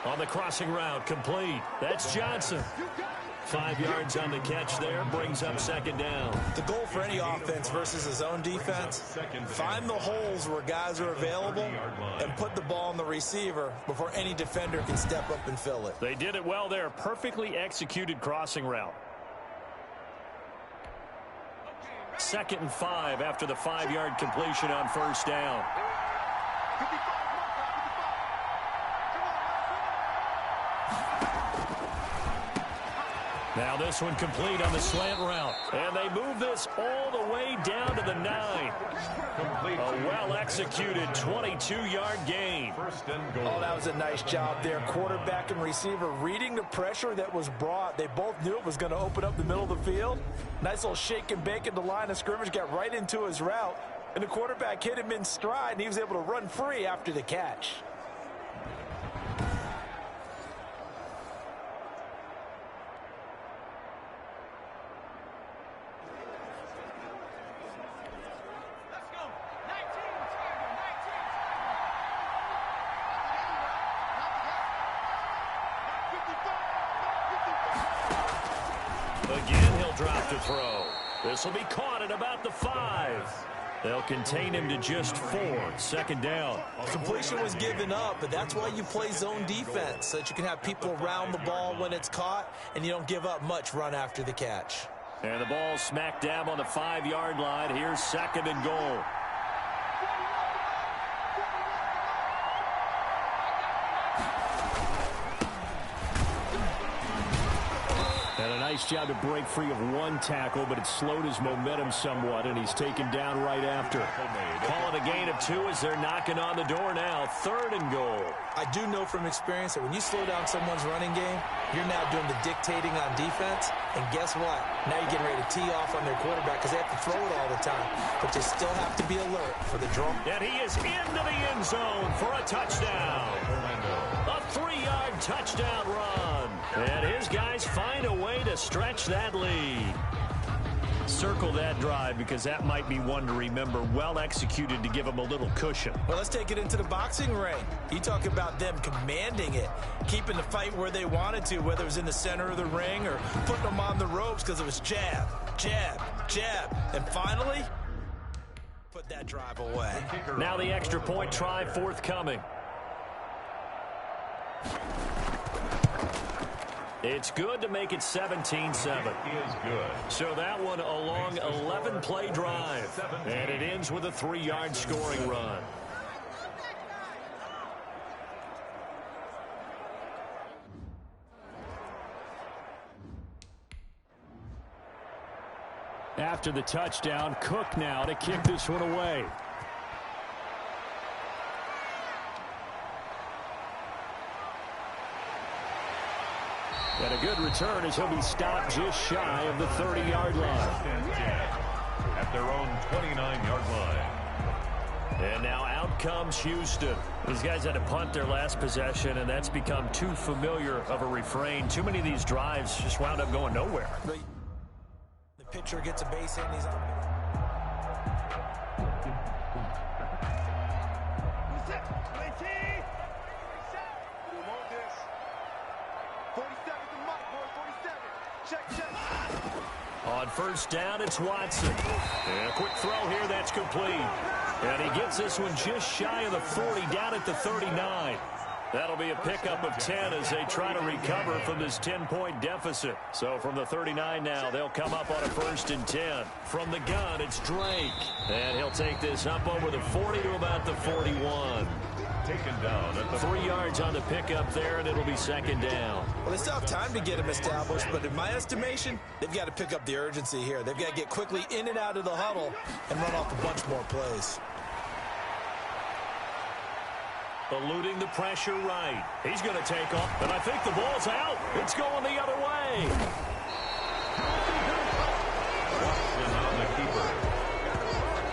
On the crossing route, complete. That's Johnson. 5 yards on the catch there, brings up second down. The goal for any offense versus his own defense, find the holes where guys are available and put the ball on the receiver before any defender can step up and fill it. They did it well there. Perfectly executed crossing route. 2nd and 5 after the 5-yard completion on first down. Now this one complete on the slant route. And they move this all the way down to the 9. A well-executed 22-yard gain. Oh, that was a nice job there. Quarterback and receiver reading the pressure that was brought. They both knew it was going to open up the middle of the field. Nice little shake and bake at the line of scrimmage. Got right into his route. And the quarterback hit him in stride, and he was able to run free after the catch. Again, he'll drop to throw. This will be caught at about the 5. They'll contain him to just 4. 2nd down. Completion was given up, but that's why you play zone defense, so that you can have people around the ball when it's caught, and you don't give up much run after the catch. And the ball smack dab on the 5-yard line. Here's 2nd and goal. Nice job to break free of one tackle, but it slowed his momentum somewhat, and he's taken down right after. Calling a gain of 2 as they're knocking on the door now. 3rd and goal. I do know from experience that when you slow down someone's running game, you're now doing the dictating on defense, and guess what? Now you're getting ready to tee off on their quarterback because they have to throw it all the time, but you still have to be alert for the draw. And he is into the end zone for a touchdown. A 3-yard touchdown run. And his guys find a way to stretch that lead. Circle that drive because that might be one to remember. Well executed to give him a little cushion. Well, let's take it into the boxing ring. You talk about them commanding it, keeping the fight where they wanted to, whether it was in the center of the ring or putting them on the ropes because it was jab, jab, jab. And finally, put that drive away. Now the extra point try forthcoming. It's good to make it 17-7. Is good. So that one a long 11-play drive. And it ends with a 3-yard scoring run. After the touchdown, Cook now to kick this one away. And a good return as he'll be stopped just shy of the 30-yard line. At their own 29-yard line. And now out comes Houston. These guys had to punt their last possession, and that's become too familiar of a refrain. Too many of these drives just wound up going nowhere. The pitcher gets a base hit, and he's on. On 1st down, it's Watson. And a quick throw here, that's complete. And he gets this one just shy of the 40, down at the 39. That'll be a pickup of 10 as they try to recover from this 10-point deficit. So from the 39 now, they'll come up on a 1st and 10. From the gun, it's Drake. And he'll take this up over the 40 to about the 41. Taken down at the 3 yards on the pickup there, and it'll be 2nd down. Well, they still have time to get him established, but in my estimation, they've got to pick up the urgency here. They've got to get quickly in and out of the huddle and run off a bunch more plays. Eluding the pressure right. He's going to take off, and I think the ball's out. It's going the other way. Watson on the keeper.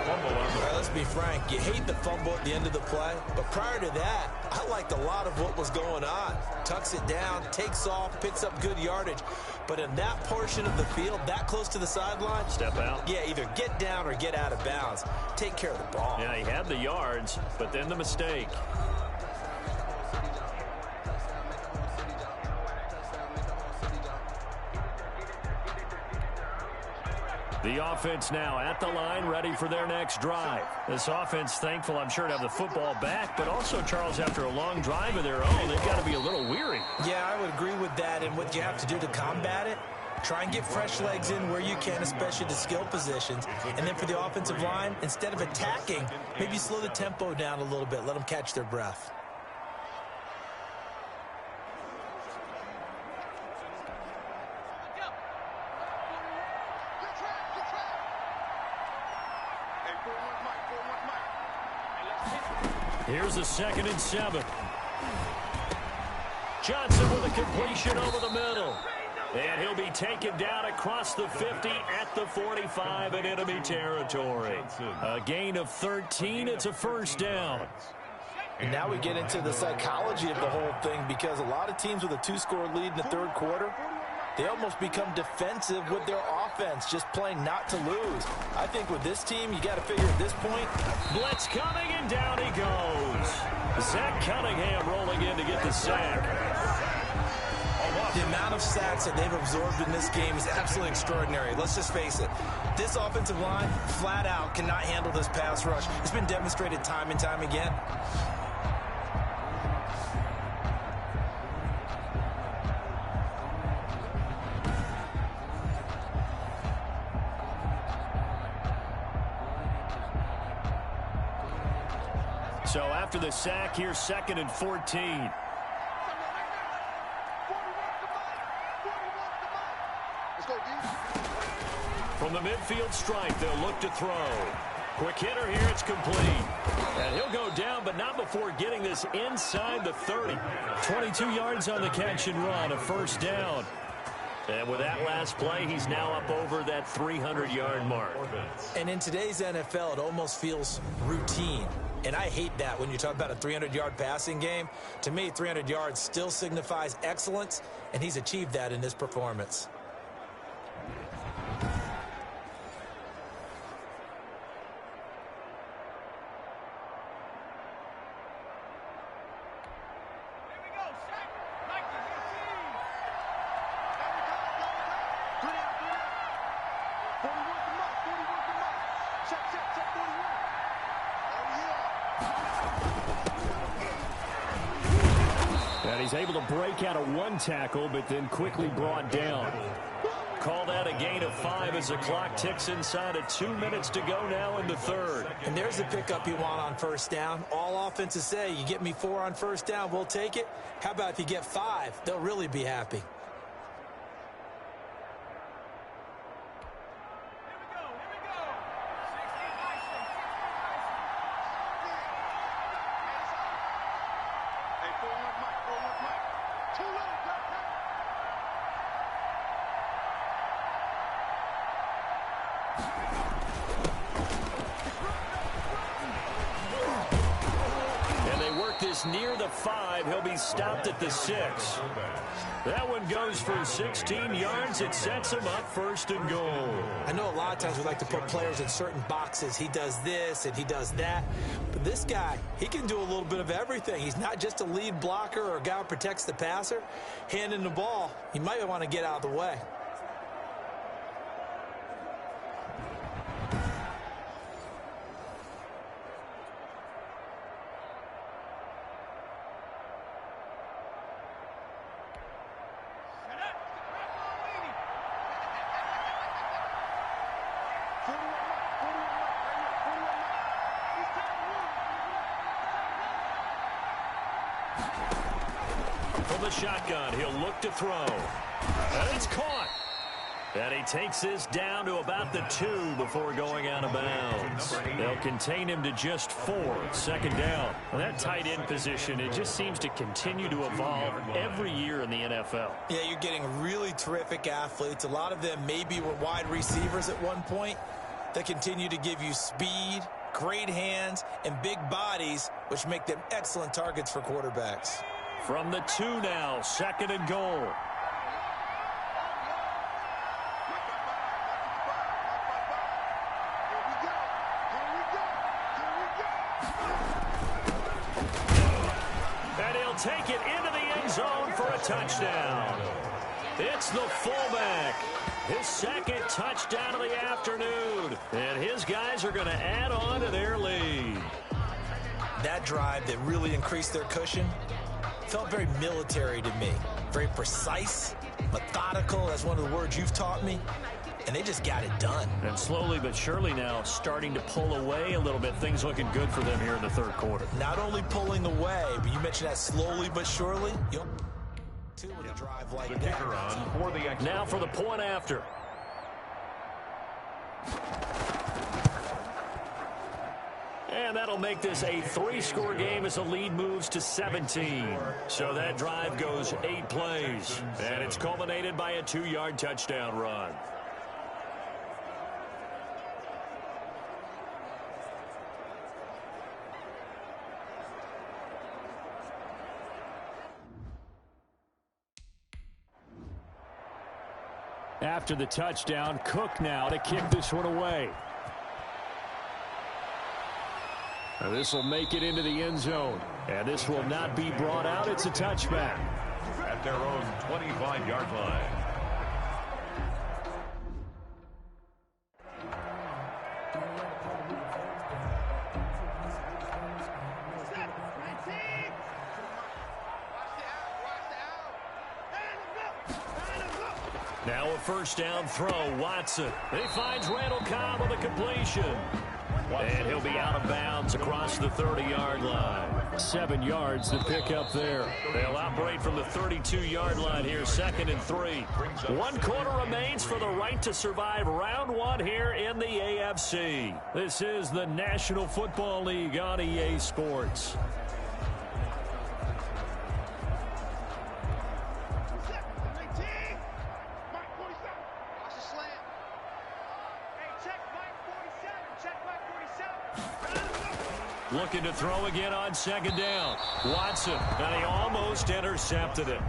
Fumble on the... All right, let's be frank. You hate the fumble at the end of the play, but prior to that, I liked a lot of what was going on. Tucks it down, takes off, picks up good yardage. But in that portion of the field, that close to the sideline, step out. Yeah, either get down or get out of bounds. Take care of the ball. Yeah, he had the yards, but then the mistake. The offense now at the line, ready for their next drive. This offense, thankful, I'm sure, to have the football back, but also, Charles, after a long drive of their own, they've got to be a little weary. Yeah, I would agree with that, and what you have to do to combat it, try and get fresh legs in where you can, especially the skill positions. And then for the offensive line, instead of attacking, maybe slow the tempo down a little bit, let them catch their breath. Here's the 2nd and 7. Johnson with a completion over the middle. And he'll be taken down across the 50 at the 45 in enemy territory. A gain of 13. It's a first down. And now we get into the psychology of the whole thing, because a lot of teams with a 2-score lead in the third quarter, they almost become defensive with their offense, just playing not to lose. I think with this team, you got to figure at this point. Blitz coming, and down he goes. Zach Cunningham rolling in to get the sack. The amount of sacks that they've absorbed in this game is absolutely extraordinary. Let's just face it. This offensive line, flat out, cannot handle this pass rush. It's been demonstrated time and time again. So after the sack, here's 2nd and 14. From the midfield stripe, they'll look to throw. Quick hitter here, it's complete. And he'll go down, but not before getting this inside the 30. 22 yards on the catch and run, a first down. And with that last play, he's now up over that 300-yard mark. And in today's NFL, it almost feels routine. And I hate that when you talk about a 300-yard passing game. To me, 300 yards still signifies excellence, and he's achieved that in this performance. He's able to break out of one tackle, but then quickly brought down. Call that a gain of 5 as the clock ticks inside of 2 minutes to go now in the third. And there's the pickup you want on first down. All offenses say, you get me 4 on first down, we'll take it. How about if you get 5? They'll really be happy. Near the 5, he'll be stopped at the 6. That one goes for 16 yards. It sets him up 1st and goal. I know a lot of times we like to put players in certain boxes. He does this and he does that. But this guy, he can do a little bit of everything. He's not just a lead blocker or a guy who protects the passer. Handing the ball, he might want to get out of the way. From the shotgun, he'll look to throw. And it's caught. And he takes this down to about the 2 before going out of bounds. They'll contain him to just 4. 2nd down. And that tight end position, it just seems to continue to evolve every year in the NFL. Yeah, you're getting really terrific athletes. A lot of them maybe were wide receivers at one point. They continue to give you speed, great hands, and big bodies, which make them excellent targets for quarterbacks. From the 2 now, 2nd and goal. And he'll take it into the end zone for a touchdown. It's the fullback. His 2nd touchdown of the afternoon. And his guys are going to add on to their lead. That drive that really increased their cushion felt very military to me. Very precise, methodical. That's one of the words you've taught me. And they just got it done. And slowly but surely now starting to pull away a little bit. Things looking good for them here in the 3rd quarter. Not only pulling away, but you mentioned that slowly but surely. You'll two with a drive like that. Now for the point after. And that'll make this a 3-score game as the lead moves to 17. So that drive goes 8 plays. And it's culminated by a 2-yard touchdown run. After the touchdown, Cook now to kick this one away. This will make it into the end zone. And this will not be brought out. It's a touchback. At their own 25-yard line. Now a first down throw. Watson. He finds Randall Cobb with a completion. And he'll be out of bounds across the 30-yard line. 7 yards to pick up there. They'll operate from the 32-yard line here, 2nd and 3. 1 quarter remains for the right to survive round 1 here in the AFC. This is the National Football League on EA Sports. Looking to throw again on 2nd down. Watson, and he almost intercepted it.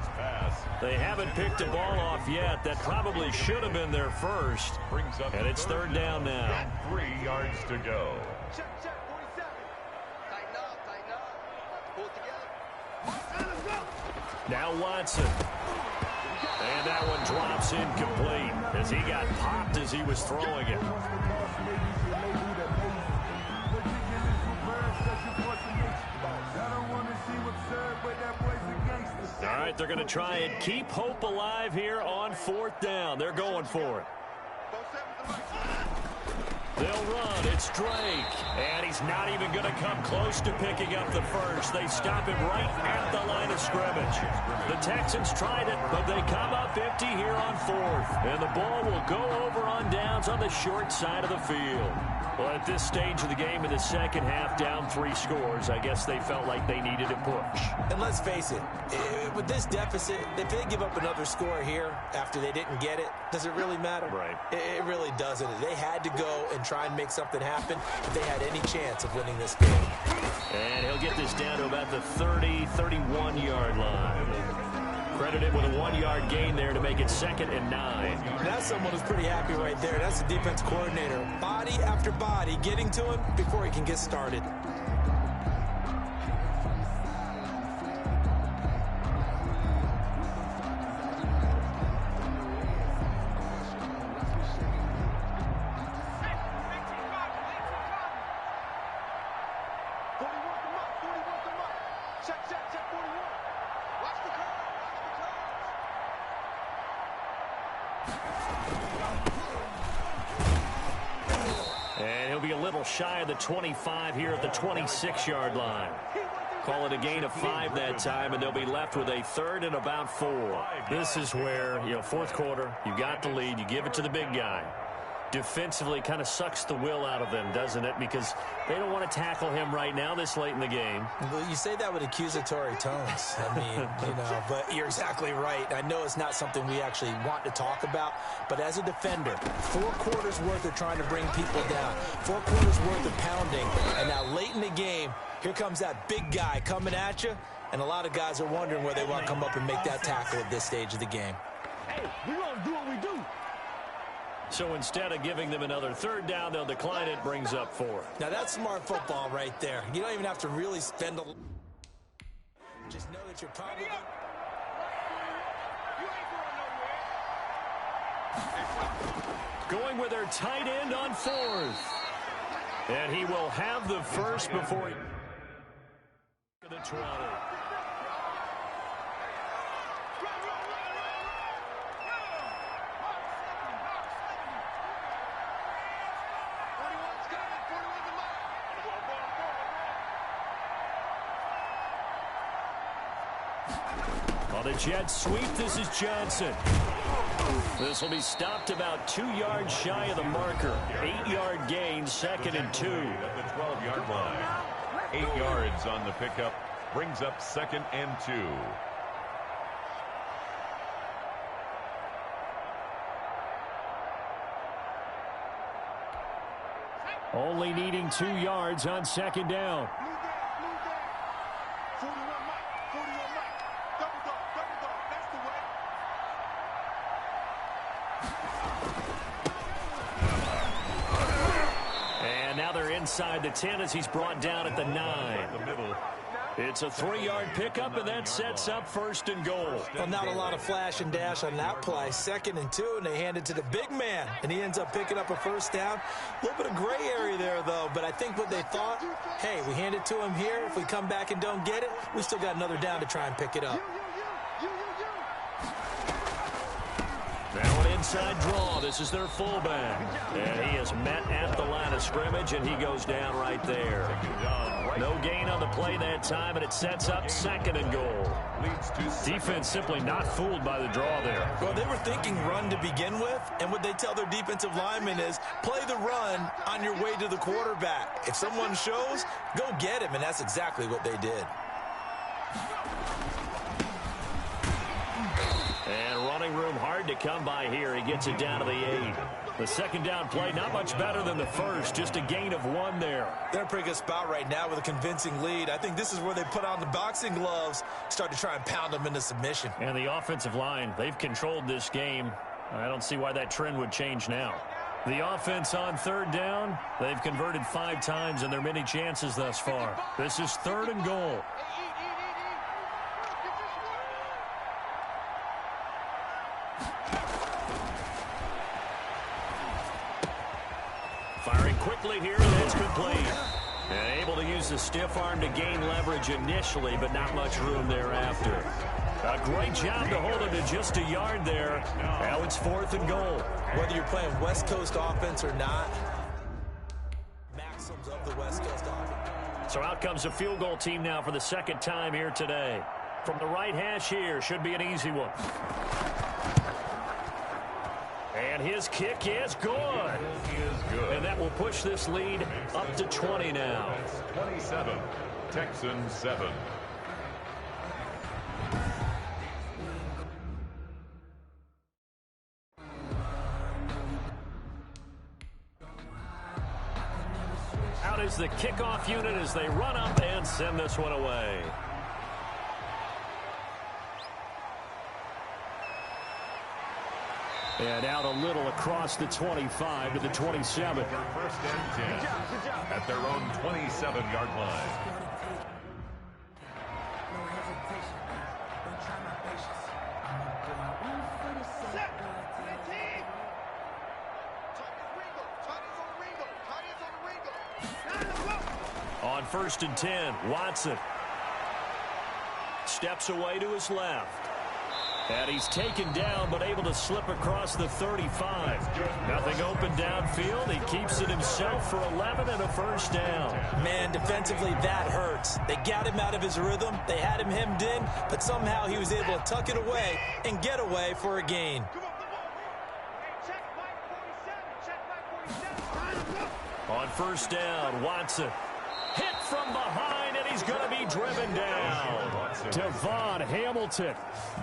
They haven't picked the ball off yet. That probably should have been their first. And it's 3rd down now. 3 yards to go. Check, 47. Tighten up. Pull it together. Now Watson. And that one drops incomplete as he got popped as he was throwing it. All right, they're going to try and keep hope alive here on 4th down. They're going for it. They'll run. It's Drake. And he's not even going to come close to picking up the first. They stop him right at the line of scrimmage. The Texans tried it, but they come up empty here on 4th. And the ball will go over on downs on the short side of the field. Well, at this stage of the game in the second half, down 3 scores, I guess they felt like they needed a push. And let's face it, with this deficit, if they give up another score here after they didn't get it, does it really matter? Right. It really doesn't. They had to go and try and make something happen if they had any chance of winning this game. And he'll get this down to about the 30, 31-yard line. Credited with a 1-yard gain there to make it 2nd and 9. That's someone who's pretty happy right there. That's the defense coordinator. Body after body getting to him before he can get started. And he'll be a little shy of the 25 here at the 26-yard line. Call it a gain of 5 that time, and they'll be left with a 3rd and about 4. This is where, 4th quarter, you got the lead, you give it to the big guy. Defensively kind of sucks the will out of them, doesn't it? Because they don't want to tackle him right now this late in the game. Well, you say that with accusatory tones. I mean, but you're exactly right. I know it's not something we actually want to talk about, but as a defender, 4 quarters worth of trying to bring people down, 4 quarters worth of pounding, and now late in the game, here comes that big guy coming at you, and a lot of guys are wondering where they want to come up and make that tackle at this stage of the game. Hey, we're going to do what we do. So instead of giving them another 3rd down, they'll decline it, brings up 4. Now that's smart football right there. You don't even have to really spend a... Just know that you're probably... Going with their tight end on 4th. And he will have the first before he... The 20. On the jet sweep, this is Johnson. This will be stopped about 2 yards shy of the marker. 8-yard gain, 2nd and 2. At the 12-yard line. 8 yards on the pickup. Brings up 2nd and 2. Only needing 2 yards on 2nd down. And now they're inside the 10 as he's brought down at the 9. It's a 3-yard pickup, and that sets up 1st and goal. Well, not a lot of flash and dash on that play. 2nd and 2, and they hand it to the big man, and he ends up picking up a 1st down. A little bit of gray area there, though, but I think what they thought, hey, we hand it to him here. If we come back and don't get it, we still got another down to try and pick it up. Now an inside draw. This is their fullback. And he is met at the line of scrimmage, and he goes down right there. No gain on the play that time, and it sets up 2nd and goal. Defense simply not fooled by the draw there. Well, they were thinking run to begin with, and what they tell their defensive linemen is play the run on your way to the quarterback. If someone shows, go get him, and that's exactly what they did. And running room hard to come by here. He gets it down to the 8. The 2nd down play not much better than the first. Just a gain of 1 there. They're in a pretty good spot right now with a convincing lead. I think this is where they put on the boxing gloves, start to try and pound them into submission. And the offensive line, they've controlled this game. I don't see why that trend would change now. The offense on 3rd down, they've converted 5 times in their many chances thus far. This is 3rd and goal. Firing quickly here, and it's complete. And able to use the stiff arm to gain leverage initially, but not much room thereafter. A great job to hold him to just a yard there. Now it's 4th and goal. Whether you're playing West Coast offense or not, maxims of the West Coast offense. So out comes a field goal team now for the 2nd time here today. From the right hash here, should be an easy one. And his kick is good. And that will push this lead up to 20 now. 27, Texans 7. Out is the kickoff unit as they run up and send this one away. And out a little across the 25 to the 27. 1st and 10 at their own 27-yard line. On 1st and 10, Watson steps away to his left. And he's taken down, but able to slip across the 35. Nothing open downfield. He keeps it himself for 11 and a 1st down. Man, defensively, that hurts. They got him out of his rhythm. They had him hemmed in, but somehow he was able to tuck it away and get away for a gain. On 1st down, Watson hit from behind, and he's going to be driven down. Devon Hamilton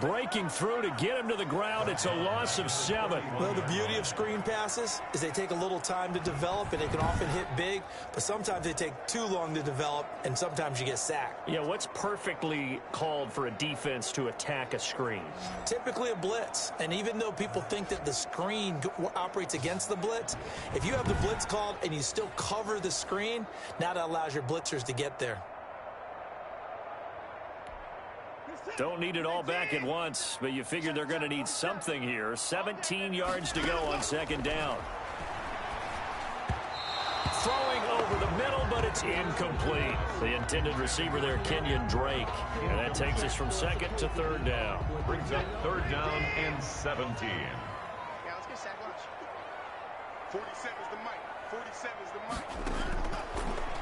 breaking through to get him to the ground. It's a loss of 7. Well, the beauty of screen passes is they take a little time to develop, and they can often hit big, but sometimes they take too long to develop, and sometimes you get sacked. Yeah, what's perfectly called for a defense to attack a screen? Typically a blitz, and even though people think that the screen operates against the blitz, if you have the blitz called and you still cover the screen, now that allows your blitzers to get there. Don't need it all back at once, but you figure they're going to need something here. 17 yards to go on 2nd down. Throwing over the middle, but it's incomplete. The intended receiver there, Kenyon Drake. And that takes us from 2nd to 3rd down. Brings up 3rd down and 17. Yeah, let's get sacked. Watch. 47 is the mic.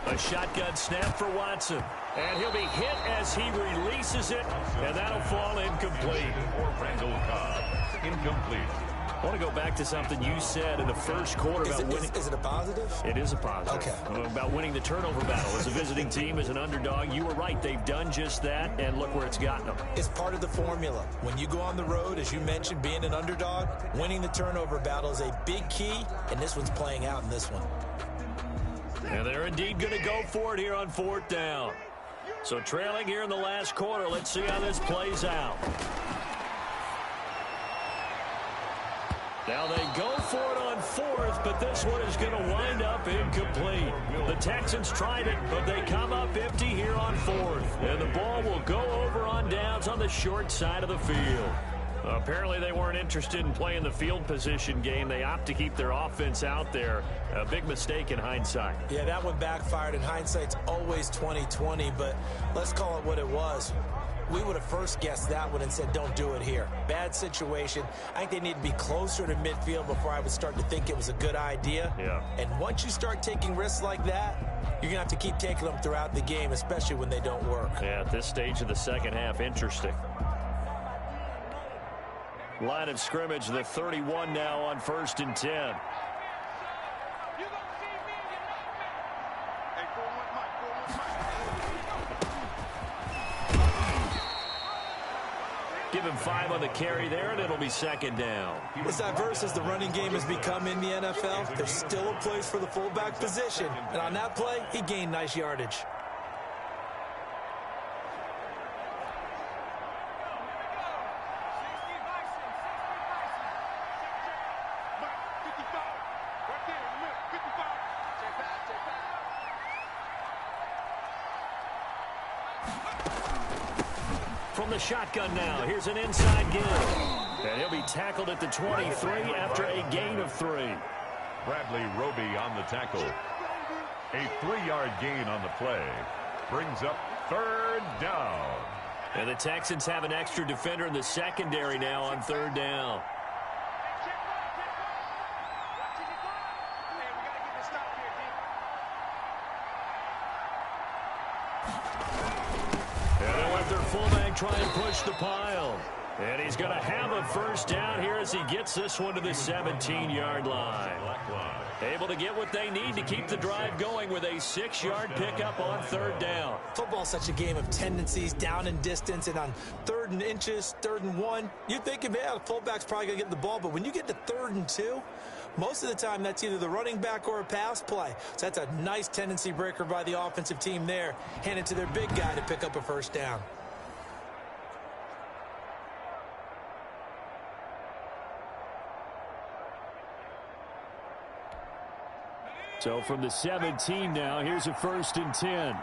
A shotgun snap for Watson. And he'll be hit as he releases it, and that'll fall incomplete. Or Randall Cobb, incomplete. I want to go back to something you said in the first quarter about winning. Is it a positive? It is a positive. Okay. About winning the turnover battle. As a visiting team, as an underdog, you were right. They've done just that, and look where it's gotten them. It's part of the formula. When you go on the road, as you mentioned, being an underdog, winning the turnover battle is a big key, and this one's playing out in this one. And they're indeed going to go for it here on 4th down. So trailing here in the last quarter, let's see how this plays out. Now they go for it on 4th, but this one is going to wind up incomplete. The Texans tried it, but they come up empty here on 4th. And the ball will go over on downs on the short side of the field. Apparently they weren't interested in playing the field position game. They opt to keep their offense out there. A big mistake in hindsight. Yeah, that one backfired. In hindsight's always 20/20, but let's call it what it was. We would have first guessed that one and said, don't do it here. Bad situation. I think they need to be closer to midfield before I would start to think it was a good idea. Yeah. And once you start taking risks like that, you're going to have to keep taking them throughout the game, especially when they don't work. Yeah, at this stage of the second half, interesting. Line of scrimmage, the 31 now on 1st and 10. Give him 5 on the carry there, and it'll be 2nd down. As diverse as the running game has become in the NFL, there's still a place for the fullback position. And on that play, he gained nice yardage. From the shotgun now, here's an inside give. And he'll be tackled at the 23 after a gain of 3. Bradley Roby on the tackle. A 3-yard gain on the play. Brings up 3rd down. And the Texans have an extra defender in the secondary now on 3rd down. Try and push the pile. And he's going to have a 1st down here as he gets this one to the 17-yard line. Able to get what they need to keep the drive going with a 6-yard pickup on 3rd down. Football's such a game of tendencies, down and distance, and on 3rd and inches, 3rd and 1, you're thinking, yeah, the fullback's probably going to get the ball. But when you get to 3rd and 2, most of the time that's either the running back or a pass play. So that's a nice tendency breaker by the offensive team there. Hand it to their big guy to pick up a 1st down. So from the 17 now, here's a 1st and 10.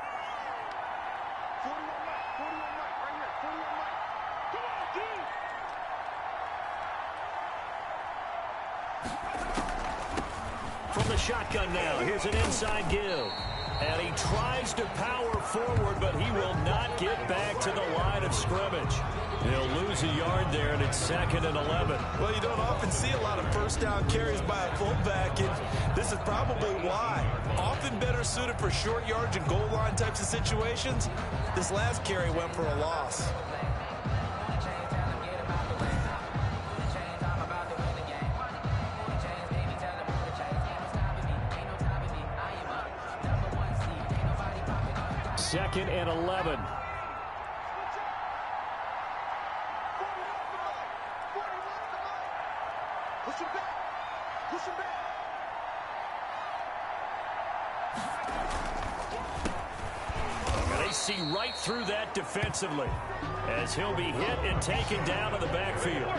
From the shotgun now, here's an inside give. And he tries to power forward, but he will not get back to the line of scrimmage. He'll lose a yard there, and it's 2nd and 11. Well, you don't often see a lot of 1st down carries by a fullback, and this is probably why. Often better suited for short yards and goal line types of situations. This last carry went for a loss. Second and 11. Push him back. Push him back. And they see right through that defensively as he'll be hit and taken down to the backfield.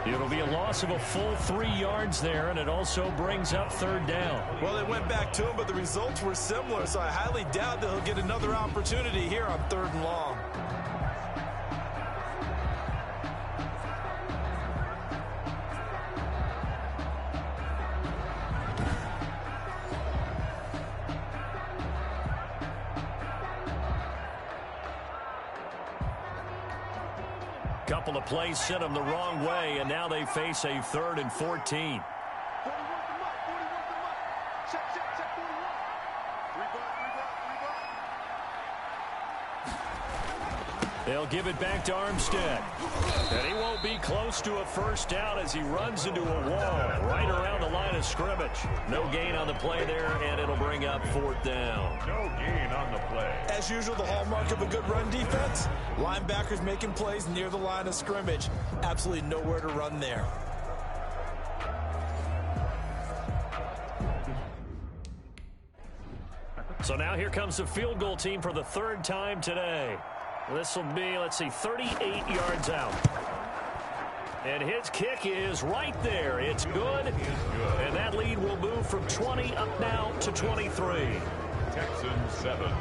It'll be a loss of a full 3 yards there, and it also brings up 3rd down. Well, they went back to him, but the results were similar, so I highly doubt that he'll get another opportunity here on 3rd and long. Couple of plays sent them the wrong way, and now they face a 3rd and 14. 41 to Mike. 41 to Mike. Check. They'll give it back to Armstead. And he won't be close to a first down as he runs into a wall right around the line of scrimmage. No gain on the play there, and it'll bring up 4th down. No gain on the play. As usual, the hallmark of a good run defense, linebackers making plays near the line of scrimmage. Absolutely nowhere to run there. So now here comes the field goal team for the 3rd time today. This will be, let's see, 38 yards out. And his kick is right there. It's good. And that lead will move from 20 up now to 23. Texans 7.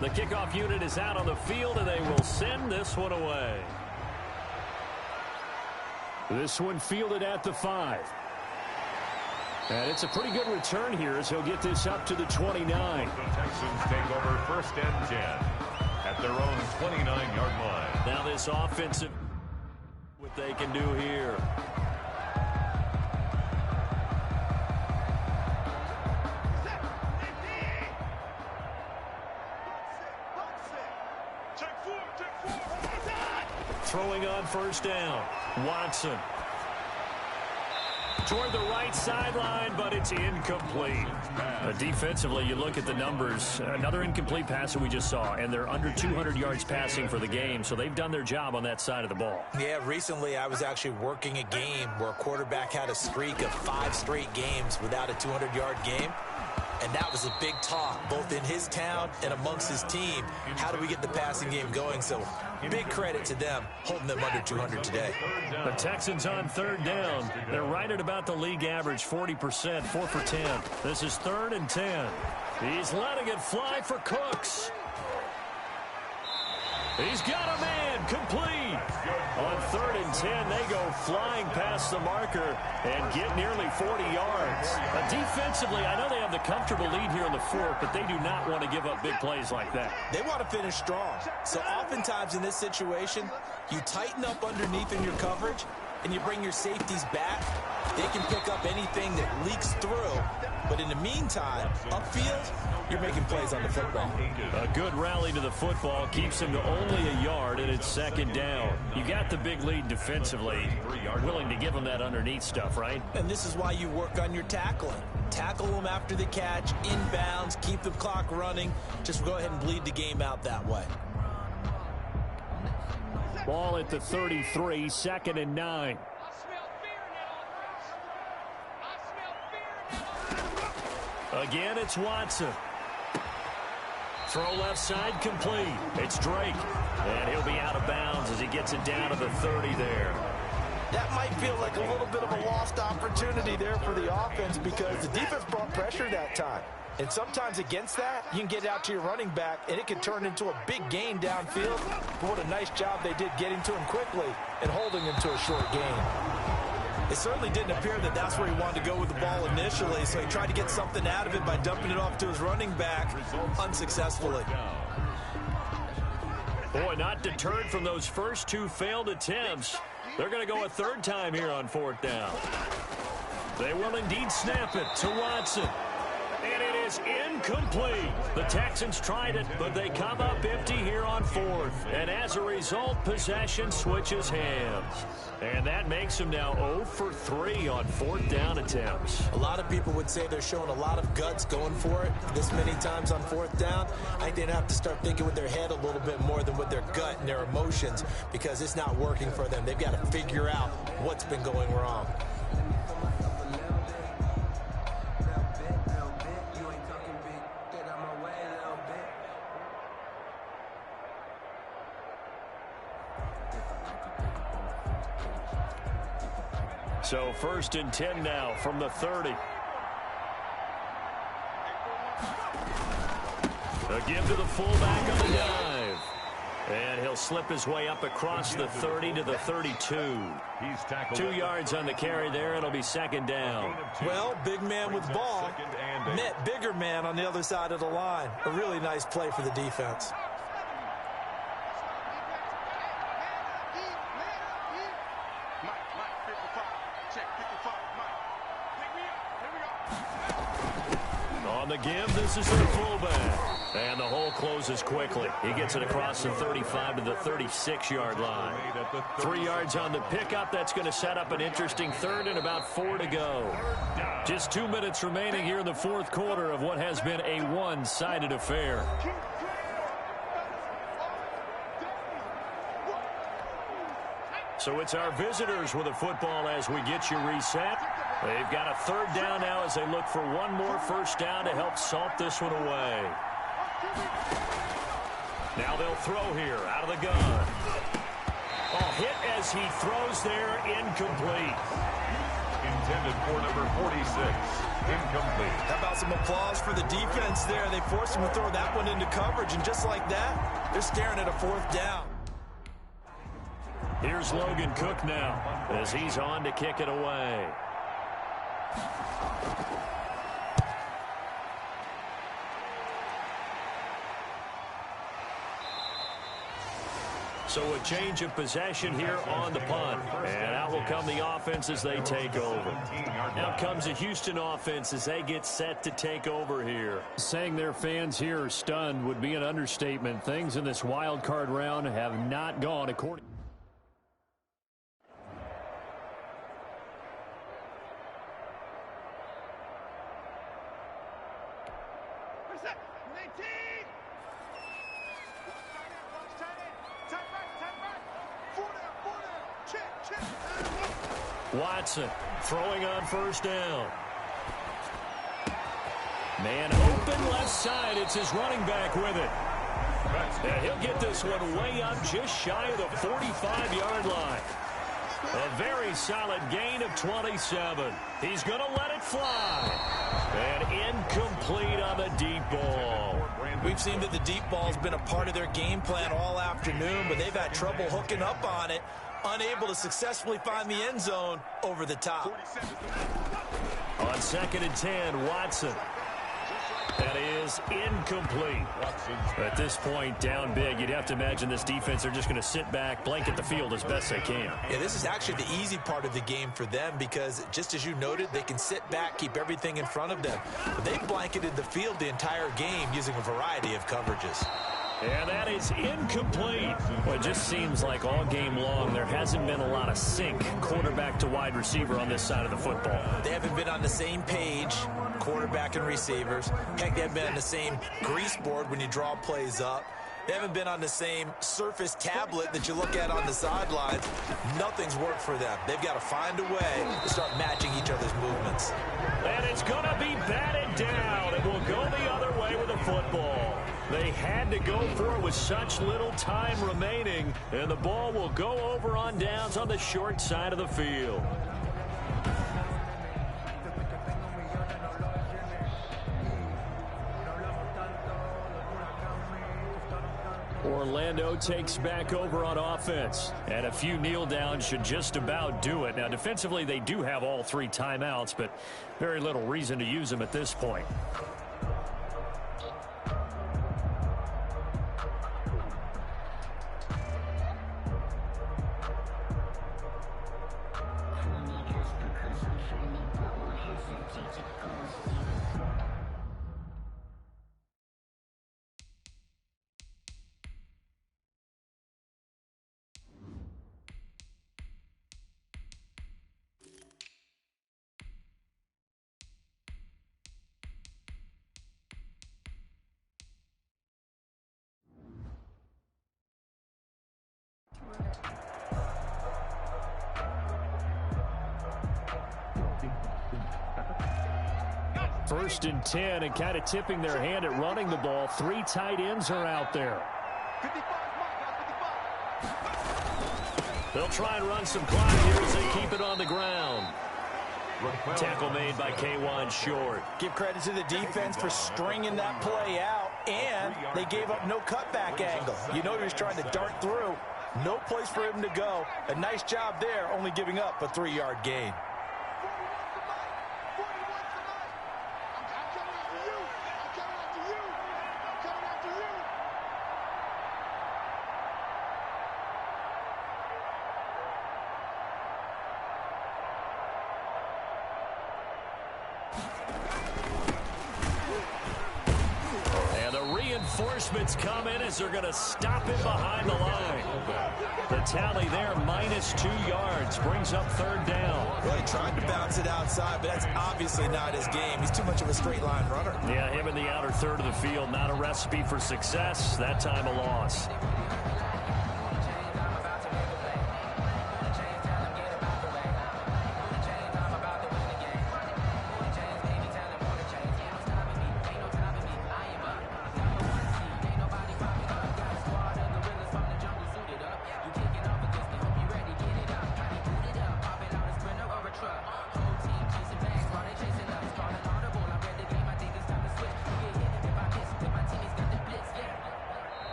The kickoff unit is out on the field, and they will send this one away. This one fielded at the 5. And it's a pretty good return here as he'll get this up to the 29. The Texans take over 1st and 10 at their own 29-yard line. Now this offensive, what they can do here. Throwing on 1st down. Watson. Toward the right sideline, but it's incomplete. Defensively, you look at the numbers. Another incomplete pass that we just saw, and they're under 200 yards passing for the game, so they've done their job on that side of the ball. Yeah, recently I was actually working a game where a quarterback had a streak of 5 straight games without a 200-yard game. And that was a big talk, both in his town and amongst his team. How do we get the passing game going? So big credit to them, holding them under 200 today. The Texans on 3rd down. They're right at about the league average, 40%, 4 for 10. This is 3rd and 10. He's letting it fly for Cooks. He's got a man, complete. On 3rd and 10, they go flying past the marker and get nearly 40 yards. Defensively, I know they have the comfortable lead here in the 4th, but they do not want to give up big plays like that. They want to finish strong. So oftentimes in this situation, you tighten up underneath in your coverage, and you bring your safeties back. They can pick up anything that leaks through. But in the meantime, upfield, you're making plays on the football. A good rally to the football keeps them to only a yard, and it's 2nd down. You got the big lead defensively. Willing to give them that underneath stuff, right? And this is why you work on your tackling. Tackle them after the catch, inbounds, keep the clock running. Just go ahead and bleed the game out that way. Ball at the 33, 2nd and 9. Again, it's Watson. Throw left side complete. It's Drake. And he'll be out of bounds as he gets it down to the 30 there. That might feel like a little bit of a lost opportunity there for the offense because the defense brought pressure that time. And sometimes against that, you can get out to your running back, and it can turn into a big gain downfield. But what a nice job they did getting to him quickly and holding him to a short gain. It certainly didn't appear that that's where he wanted to go with the ball initially, so he tried to get something out of it by dumping it off to his running back unsuccessfully. Boy, not deterred from those first 2 failed attempts. They're going to go a 3rd time here on 4th down. They will indeed snap it to Watson. And it is incomplete. The Texans tried it, but they come up empty here on 4th. And as a result, possession switches hands. And that makes them now 0 for 3 on 4th down attempts. A lot of people would say they're showing a lot of guts going for it this many times on 4th down. I think they'd have to start thinking with their head a little bit more than with their gut and their emotions because it's not working for them. They've got to figure out what's been going wrong. So 1st and 10 now from the 30. A give to the fullback on the dive. And he'll slip his way up across the 30 to the 32. 2 yards on the carry there. It'll be 2nd down. Well, big man with ball met bigger man on the other side of the line. A really nice play for the defense. Check 55, Mike. Pick me up. On the give, this is their fullback. And the hole closes quickly. He gets it across the 35 to the 36-yard line. 3 yards on the pickup. That's going to set up an interesting third and about 4 to go. Just 2 minutes remaining here in the fourth quarter of what has been a one-sided affair. So it's our visitors with the football as we get you reset. They've got a third down now as they look for one more first down to help salt this one away. Now they'll throw here out of the gun. Oh, hit as he throws there, incomplete. Intended for number 46, incomplete. How about some applause for the defense there? They forced him to throw that one into coverage, and just like that, they're staring at a fourth down. Here's Logan Cook now as he's on to kick it away. So a change of possession here on the punt. And out will come the offense as they take over. Out comes the Houston offense as they get set to take over here. Saying their fans here are stunned would be an understatement. Things in this wild card round have not gone according. Watson throwing on first down. Man open left side. It's his running back with it. And he'll get this one way up just shy of the 45-yard line. A very solid gain of 27. He's going to let it fly. And incomplete on the deep ball. We've seen that the deep ball's been a part of their game plan all afternoon, but they've had trouble hooking up on it. Unable to successfully find the end zone over the top. On 2nd and 10, Watson. That is incomplete. At this point, down big, you'd have to imagine this defense are just going to sit back, blanket the field as best they can. Yeah, this is actually the easy part of the game for them because, just as you noted, they can sit back, keep everything in front of them. But they've blanketed the field the entire game using a variety of coverages. And that is incomplete. Well, it just seems like all game long there hasn't been a lot of sync quarterback to wide receiver on this side of the football. They haven't been on the same page, quarterback and receivers. Heck, they haven't been on the same grease board when you draw plays up. They haven't been on the same surface tablet that you look at on the sidelines. Nothing's worked for them. They've got to find a way to start matching each other's movements. And it's going to be batted down. It will go the other way with the football. They had to go for it with such little time remaining, and the ball will go over on downs on the short side of the field. Orlando takes back over on offense, and a few kneel downs should just about do it. Now, defensively, they do have all 3 timeouts, but very little reason to use them at this point. First and 10, and kind of tipping their hand at running the ball. 3 tight ends are out there. They'll try and run some clock here as they keep it on the ground. Tackle made by K1 Short. Give credit to the defense for stringing that play out, and they gave up no cutback angle. You know he was trying to dart through. No place for him to go. A nice job there, only giving up a 3-yard gain. reinforcements come in as they're going to stop it behind the line. The tally there, -2 yards, brings up third down. Well, he tried to bounce it outside, but that's obviously not his game. He's too much of a straight line runner. Yeah, him in the outer third of the field, not a recipe for success. That time a loss.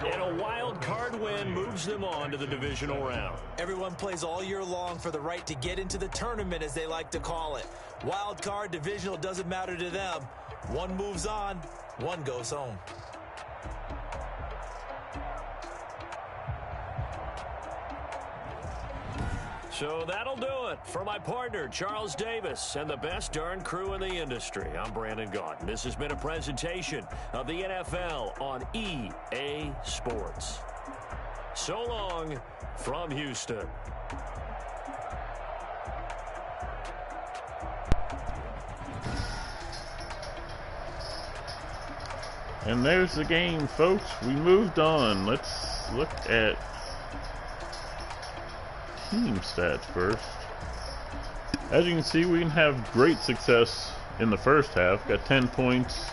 And a wild card win moves them on to the divisional round. Everyone plays all year long for the right to get into the tournament, as they like to call it. Wild card, divisional, doesn't matter to them. One moves on, one goes home. So that'll do it for my partner, Charles Davis, and the best darn crew in the industry. I'm Brandon Gaudin. This has been a presentation of the NFL on EA Sports. So long from Houston. And there's the game, folks. We moved on. Let's look at team stats first. As you can see, we can have great success in the first half. Got 10 points.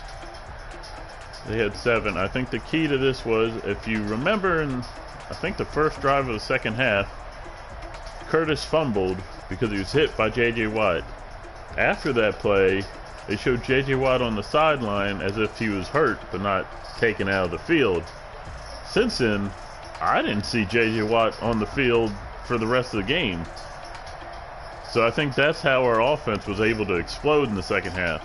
They had 7. I think the key to this was, if you remember, in I think the first drive of the second half, Curtis fumbled because he was hit by J.J. Watt. After that play, they showed J.J. Watt on the sideline as if he was hurt but not taken out of the field. Since then, I didn't see J.J. Watt on the field for the rest of the game. So I think that's how our offense was able to explode in the second half.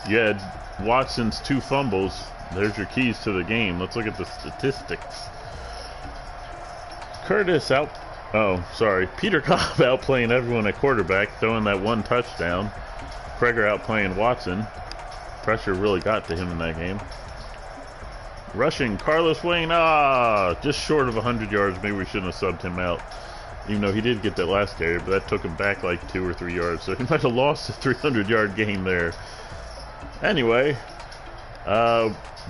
You had Watson's 2 fumbles. There's your keys to the game. Let's look at the statistics. Peter Cobb outplaying everyone at quarterback, throwing that 1 touchdown. Kreger outplaying Watson. Pressure really got to him in that game. Rushing, Carlos Wayne, just short of 100 yards. Maybe we shouldn't have subbed him out. Even though he did get that last carry, but that took him back like 2 or 3 yards. So he might have lost a 300-yard game there. Anyway,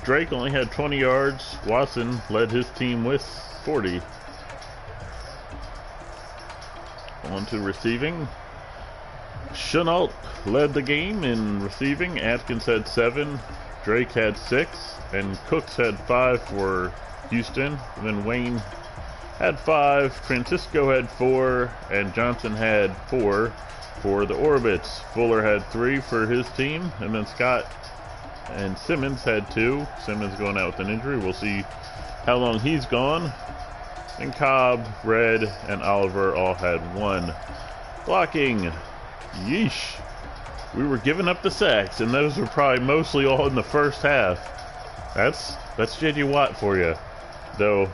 Drake only had 20 yards. Watson led his team with 40. On to receiving. Chenault led the game in receiving. Atkins had 7. Drake had 6. And Cooks had 5 for Houston. And then Wayne had 5. Francisco had 4. And Johnson had 4 for the Orbits. Fuller had 3 for his team. And then Scott and Simmons had 2. Simmons going out with an injury. We'll see how long he's gone. And Cobb, Red, and Oliver all had 1. Blocking. Yeesh. We were giving up the sacks, and those were probably mostly all in the first half. That's J.J. Watt for you. Though,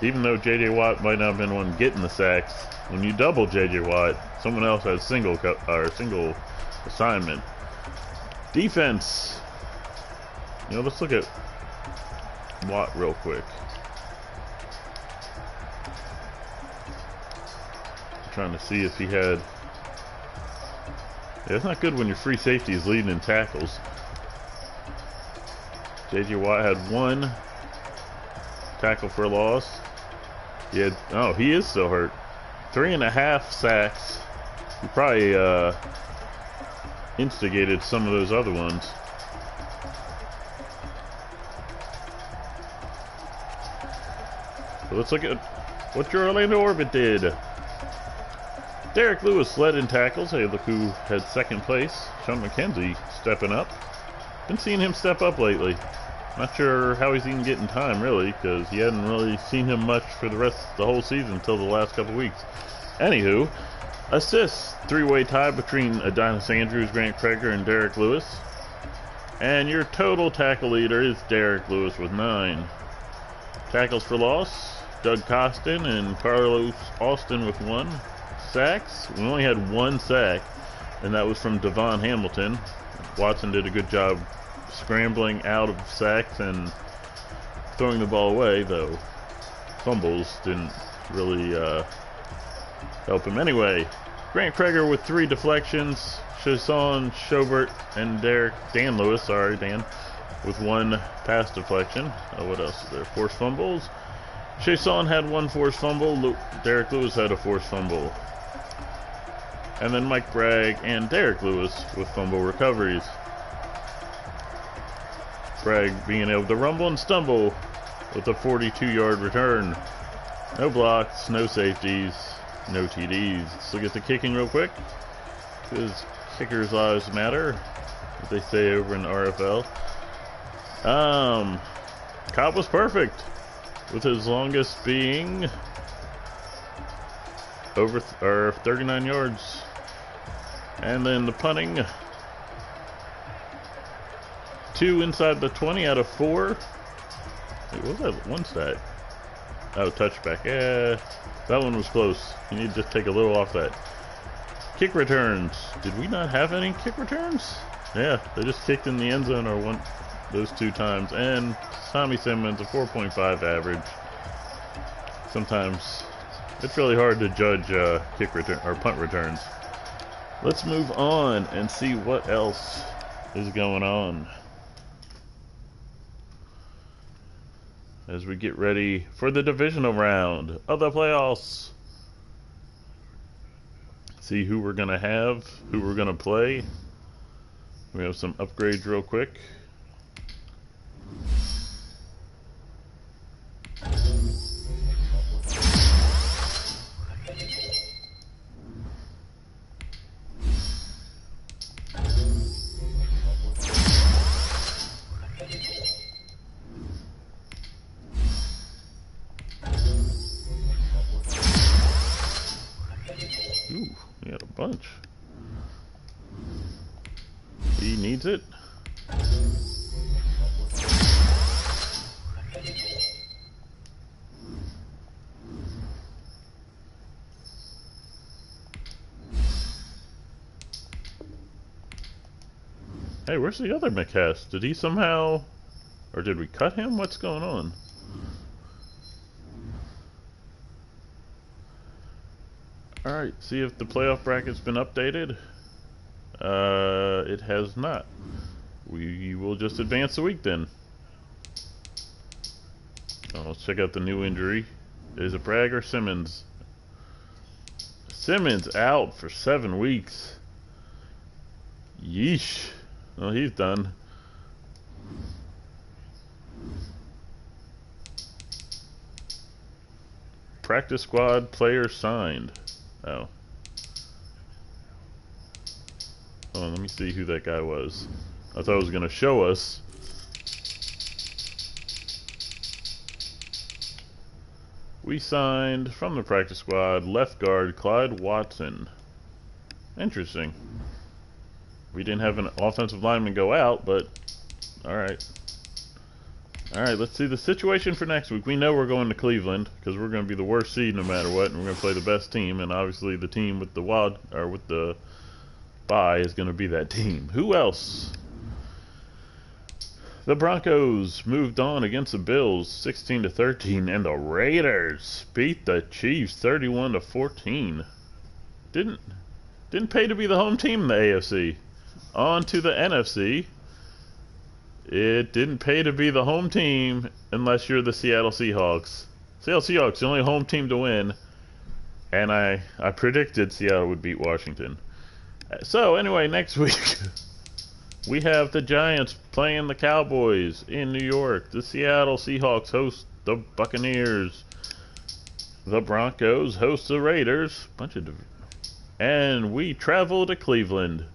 even though J.J. Watt might not have been the one getting the sacks, when you double J.J. Watt, someone else has single assignment. Defense. Let's look at Watt real quick. Trying to see if he had. Yeah, it's not good when your free safety is leading in tackles. J.J. Watt had 1 tackle for loss. He is still hurt. 3.5 sacks. He probably instigated some of those other ones. So let's look at what your Orlando Orbit did. Derek Lewis led in tackles. Hey, look who had 2nd place. Sean McKenzie stepping up. Been seeing him step up lately. Not sure how he's even getting time, really, because you hadn't really seen him much for the whole season until the last couple weeks. Anywho, assists. 3-way tie between Adonis Andrews, Grant Kreger, and Derek Lewis. And your total tackle leader is Derek Lewis with 9. Tackles for loss, Doug Costin and Carlos Austin with 1. Sacks, we only had 1 sack, and that was from Devon Hamilton. Watson did a good job scrambling out of sacks and throwing the ball away, though fumbles didn't really help him. Anyway, Grant Kreger with 3 deflections, Chasson, Schobert, and Dan Lewis, with 1 pass deflection. What else is there? Forced fumbles. Chasson had 1 forced fumble. Derek Lewis had a forced fumble. And then Mike Bragg and Derek Lewis with fumble recoveries. Bragg being able to rumble and stumble with a 42-yard return. No blocks, no safeties, no TDs. Let's look at the kicking real quick, because kickers' lives matter, as they say over in RFL. Cobb was perfect, with his longest being over 39 yards. And then the punting, 2 inside the 20 out of 4. Wait, what was that one stat? Oh, touchback. Yeah, that one was close. You need to just take a little off that. Kick returns. Did we not have any kick returns? Yeah, they just kicked in the end zone or those 2 times. And Tommy Simmons, a 4.5 average. Sometimes it's really hard to judge kick return or punt returns. Let's move on and see what else is going on as we get ready for the divisional round of the playoffs. See who we're going to have, who we're going to play. We have some upgrades real quick. Ooh, we got a bunch. He needs it. Hey, where's the other McCass? Did he somehow, or did we cut him? What's going on? Alright, see if the playoff bracket's been updated. It has not. We will just advance a week then. Oh, let's check out the new injury. Is it Bragg or Simmons? Simmons out for 7 weeks. Yeesh. Well, he's done. Practice squad player signed. Oh. Hold on, let me see who that guy was. I thought it was going to show us. We signed from the practice squad left guard Clyde Watson. Interesting. We didn't have an offensive lineman go out, but alright. Alright, let's see the situation for next week. We know we're going to Cleveland because we're going to be the worst seed no matter what, and we're going to play the best team, and obviously the team with the with the bye is going to be that team. Who else? The Broncos moved on against the Bills 16-13, and the Raiders beat the Chiefs 31-14. Didn't pay to be the home team in the AFC. On to the NFC. It didn't pay to be the home team unless you're the Seattle Seahawks. Seattle Seahawks, the only home team to win. And I predicted Seattle would beat Washington. So anyway, next week we have the Giants playing the Cowboys in New York. The Seattle Seahawks host the Buccaneers. The Broncos host the Raiders. And we travel to Cleveland.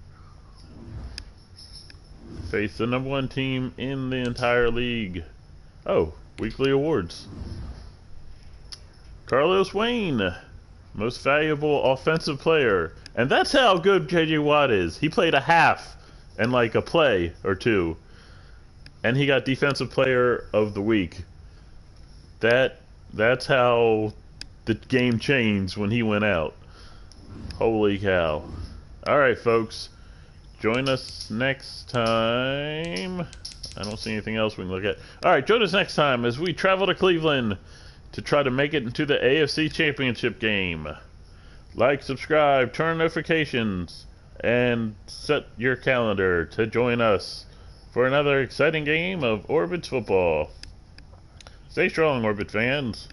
Face the #1 team in the entire league. Oh, weekly awards. Carlos Wayne, most valuable offensive player. And that's how good J.J. Watt is. He played a half and like a play or two. And he got defensive player of the week. That's how the game changed when he went out. Holy cow. Alright, folks. join us next time. I don't see anything else we can look at. Alright, join us next time as we travel to Cleveland to try to make it into the AFC Championship game. Like, subscribe, turn on notifications, and set your calendar to join us for another exciting game of Orbits football. Stay strong, Orbit fans.